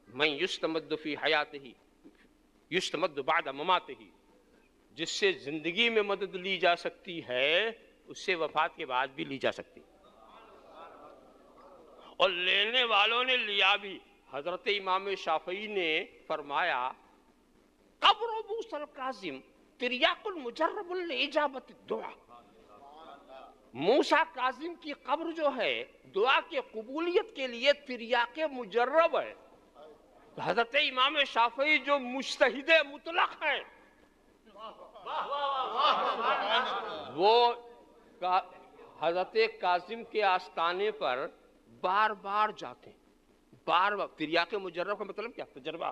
من یستمد فی حیاتہ یستمد بعد مماتہ، جس سے زندگی میں مدد لی جا سکتی ہے اس سے وفات کے بعد بھی لی جا سکتی، اور لینے والوں نے لیا بھی. حضرت امام شافعی نے فرمایا قبر موسیٰ الکاظم تریاق المجرب لاجابت الدعا. موسیٰ کاظم کی قبر جو ہے دعا کی قبولیت کے لیے تریاق مجرب ہے. حضرت امام شافعی جو مجتہد مطلق ہیں وہ حضرت کاظم کے آستانے پر بار بار جاتے ہیں. بار بار، تریاق مجرب کا مطلب کیا؟ تجربہ.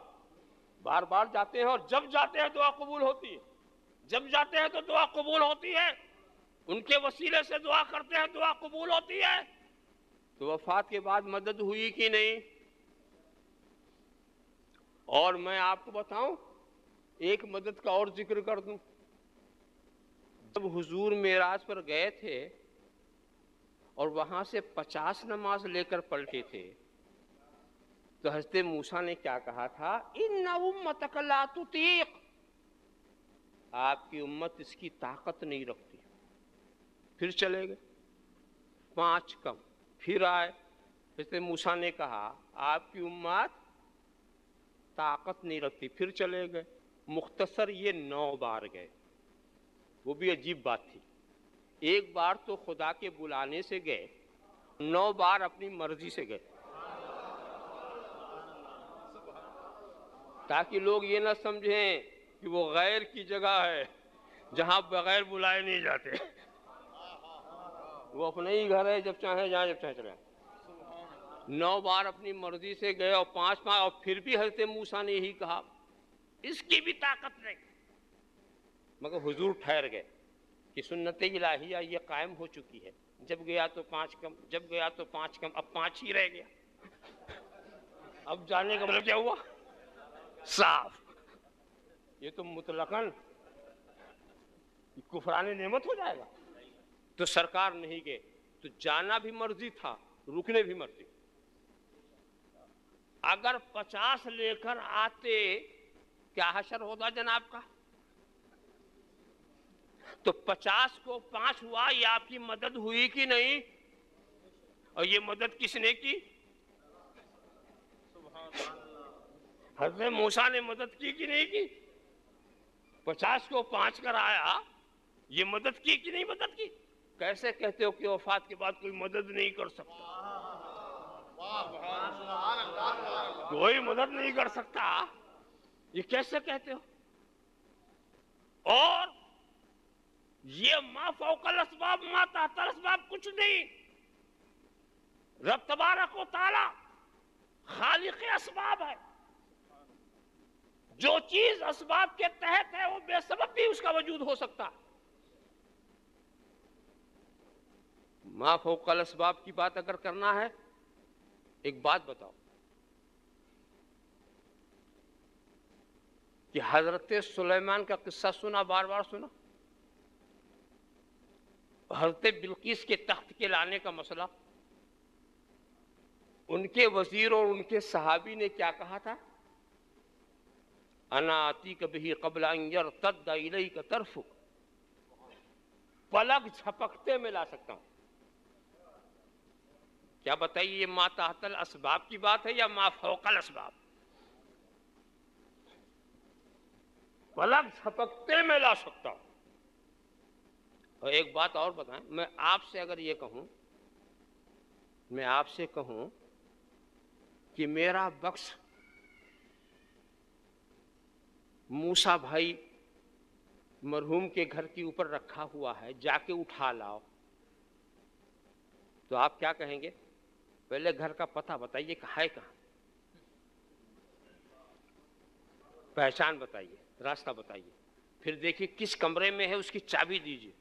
بار بار جاتے ہیں اور جب جاتے ہیں دعا قبول ہوتی ہے. جب جاتے ہیں تو دعا قبول ہوتی ہے، ان کے وسیلے سے دعا کرتے ہیں دعا قبول ہوتی ہے. تو وفات کے بعد مدد ہوئی کہ نہیں؟ اور میں آپ کو بتاؤں، ایک مدد کا اور ذکر کر دوں. جب حضور معراج پر گئے تھے اور وہاں سے 50 نماز لے کر پلٹے تھے تو حضرت موسیٰ نے کیا کہا تھا؟ ان امتک لا تطیق، آپ کی امت اس کی طاقت نہیں رکھتی. پھر چلے گئے، 5 کم، پھر آئے، جیسے موسیٰ نے کہا آپ کی امت طاقت نہیں رکھتی، پھر چلے گئے، مختصر یہ 9 بار گئے۔ وہ بھی عجیب بات تھی، ایک بار تو خدا کے بلانے سے گئے، 9 بار اپنی مرضی سے گئے، تاکہ لوگ یہ نہ سمجھیں کہ وہ غیر کی جگہ ہے جہاں بغیر بلائے نہیں جاتے، وہ اپنے ہی گھر ہے، جب چاہیں جائیں، جب چاہیں چلیں۔ 9 بار اپنی مرضی سے گئے اور 5 بار، اور پھر بھی حضرت موسیٰ نے یہی کہا اس کی بھی طاقت نہیں، مگر حضور ٹھہر گئے کہ سنت الہیہ یہ قائم ہو چکی ہے، جب گیا تو 5 کم، جب گیا تو 5 کم، اب 5 ہی رہ گیا۔ اب جانے کا مطلب کیا ہوا؟ صاف، یہ تو مطلقاً کفران نعمت ہو جائے گا۔ تو سرکار نہیں گئے، تو جانا بھی مرضی تھا، رکنے بھی مرضی۔ اگر 50 لے کر آتے کیا حشر ہوتا جناب کا؟ تو 50 کو 5 ہوا، یہ آپ کی مدد ہوئی کہ نہیں؟ اور یہ مدد کس نے کی؟ حضرت موسیٰ نے مدد کی کہ نہیں کی؟ 50 کو 5 کر آیا، یہ مدد کی کہ نہیں مدد کی؟ کیسے کہتے ہو کہ وفات کے بعد کوئی مدد نہیں کر سکتا؟ کوئی مدد نہیں کر سکتا، یہ کیسے کہتے ہو؟ اور یہ ما فوق الاسباب ما تحت الاسباب کچھ نہیں، رب تبارک و تعالی خالق اسباب ہے، جو چیز اسباب کے تحت ہے وہ بے سبب بھی اس کا وجود ہو سکتا ہے۔ ما فوق الاسباب کی بات اگر کرنا ہے، ایک بات بتاؤ کہ حضرت سلیمان کا قصہ سنا، بار بار سنا؟ حضرت بلقیس کے تخت کے لانے کا مسئلہ، ان کے وزیر اور ان کے صحابی نے کیا کہا تھا؟ انا آتیک بہ قبل ان یرتد الیک طرفک، پلک جھپکتے میں لا سکتا ہوں۔ کیا بتائیے، یہ ما تحت الاسباب کی بات ہے یا ما فوق الاسباب؟ پلک جھپکتے میں لا سکتا ہوں۔ اور ایک بات اور بتائیں، میں آپ سے اگر یہ کہوں، میں آپ سے کہوں کہ میرا بکس موسیٰ بھائی مرحوم کے گھر کے اوپر رکھا ہوا ہے، جا کے اٹھا لاؤ، تو آپ کیا کہیں گے؟ پہلے گھر کا پتہ بتائیے کہ ہے کہاں، پہچان بتائیے، راستہ بتائیے، پھر دیکھیے کس کمرے میں ہے، اس کی چابی دیجیے،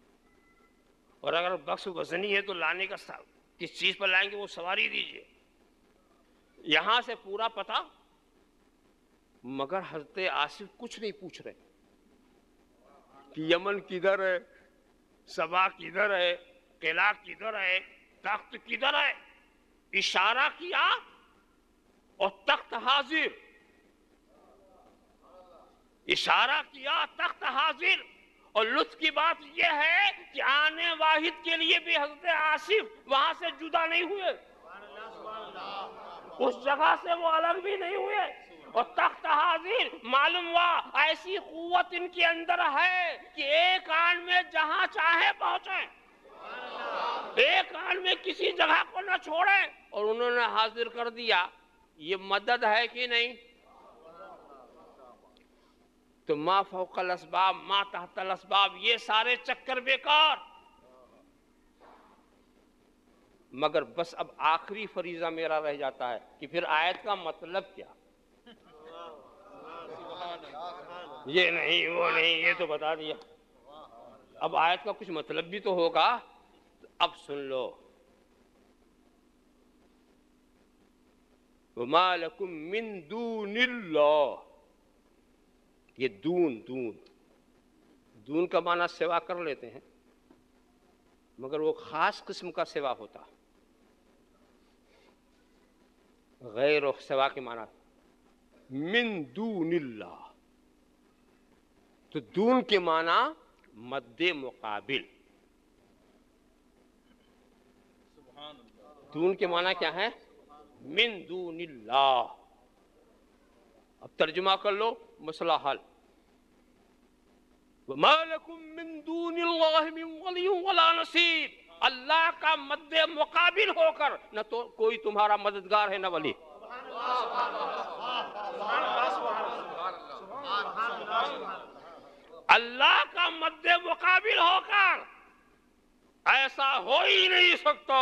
اور اگر بکس وزنی ہے تو لانے کا کس چیز پر لائیں گے وہ سواری دیجیے، یہاں سے پورا پتہ۔ مگر حضرت آصف کچھ نہیں پوچھ رہے کہ یمن کدھر ہے، سبا کدھر ہے، قلعہ کدھر ہے، تخت کدھر ہے، اشارہ کیا اور تخت حاضر، اشارہ کیا تخت حاضر۔ اور لطف کی بات یہ ہے کہ آنے واحد کے لیے بھی حضرت آصف وہاں سے جدا نہیں ہوئے، اس جگہ سے وہ الگ بھی نہیں ہوئے، اور تخت حاضر معلوم ہوا ایسی قوت ان کے اندر ہے کہ ایک آن میں جہاں چاہے پہنچے، ایک آن میں کسی جگہ کو نہ چھوڑے، اور انہوں نے حاضر کر دیا۔ یہ مدد ہے کہ نہیں؟ تو ما فوق الاسباب ما تحت الاسباب یہ سارے چکر بیکار۔ مگر بس اب آخری فریضہ میرا رہ جاتا ہے کہ پھر آیت کا مطلب کیا؟ یہ نہیں وہ نہیں، یہ تو بتا دیا، اب آیت کا کچھ مطلب بھی تو ہوگا۔ اب سن لو، وَمَا لَكُم مِّن دُونِ اللَّهِ، یہ دون کا معنی سوا کر لیتے ہیں، مگر وہ خاص قسم کا سوا ہوتا، غیر و سوا کے معنی من دون اللہ، تو دون کے معنی مد مقابل، دون کے معنی کیا ہے؟ من دون اللہ. اب ترجمہ کر لو، مسئلہ حل. وَمَا لَكُم مِّن دُونِ اللَّهِ مِن وَلِيٍّ وَلَا نَصِيرٍ. اللہ کا مد مقابل ہو کر نہ تو کوئی تمہارا مددگار ہے نہ ولی. اللہ کا مد مقابل ہو کر ایسا ہو ہی نہیں سکتا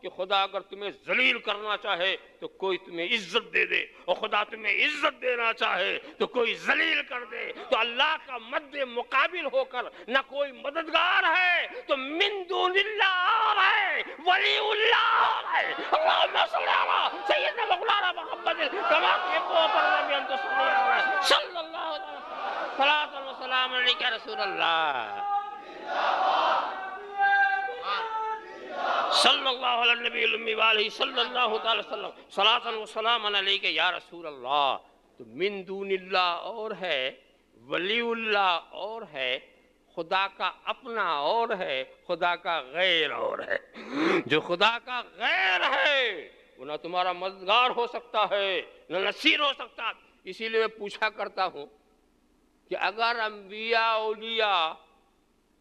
کہ خدا اگر تمہیں ذلیل کرنا چاہے تو کوئی تمہیں عزت دے دے، اور خدا تمہیں عزت دینا چاہے تو کوئی ذلیل کر دے. تو اللہ کا مد مقابل ہو کر نہ کوئی مددگار ہے تو من دون اللہ اور ہے، ولی اللہ اور ہے. اللہم صلی علی سیدنا مولانا محمد کما تحب وترضى ان تصلی علیہ صلی اللہ علیہ وسلم. صلاۃ و سلام علیک یا رسول اللہ، صلی اللہ علیہ النبی الامی وآلہ صلی اللہ تعالی وسلم. صلاۃ و سلام علیک یا رسول اللہ. تو من دون اللہ اور ہے، ولی اللہ اور ہے، خدا کا اپنا اور ہے، خدا کا غیر اور ہے. جو خدا کا غیر ہے وہ نہ تمہارا مددگار ہو سکتا ہے نہ نصیر ہو سکتا. اسی لیے میں پوچھا کرتا ہوں کہ اگر انبیاء اولیاء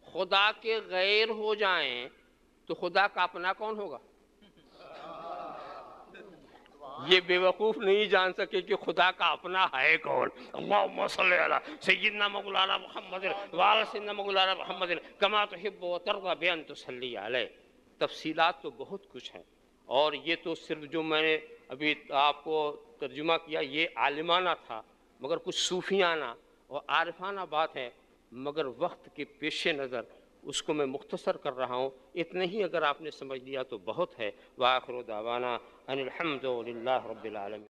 خدا کے غیر ہو جائیں تو خدا کا اپنا کون ہوگا؟ یہ بے وقوف نہیں جان سکے کہ خدا کا اپنا ہے کون. اللہم صلی علی سیدنا مولانا محمد وعلی سیدنا مولانا محمد کما تحب وترضى بان تصلی علیہ. تفصیلات تو بہت کچھ ہیں، اور یہ تو صرف جو میں نے ابھی آپ کو ترجمہ کیا یہ عالمانہ تھا، مگر کچھ صوفیانہ اور عارفانہ بات ہے، مگر وقت کے پیش نظر اس کو میں مختصر کر رہا ہوں. اتنے ہی اگر آپ نے سمجھ لیا تو بہت ہے. وآخر دعوانا ان الحمد للہ رب العالمین.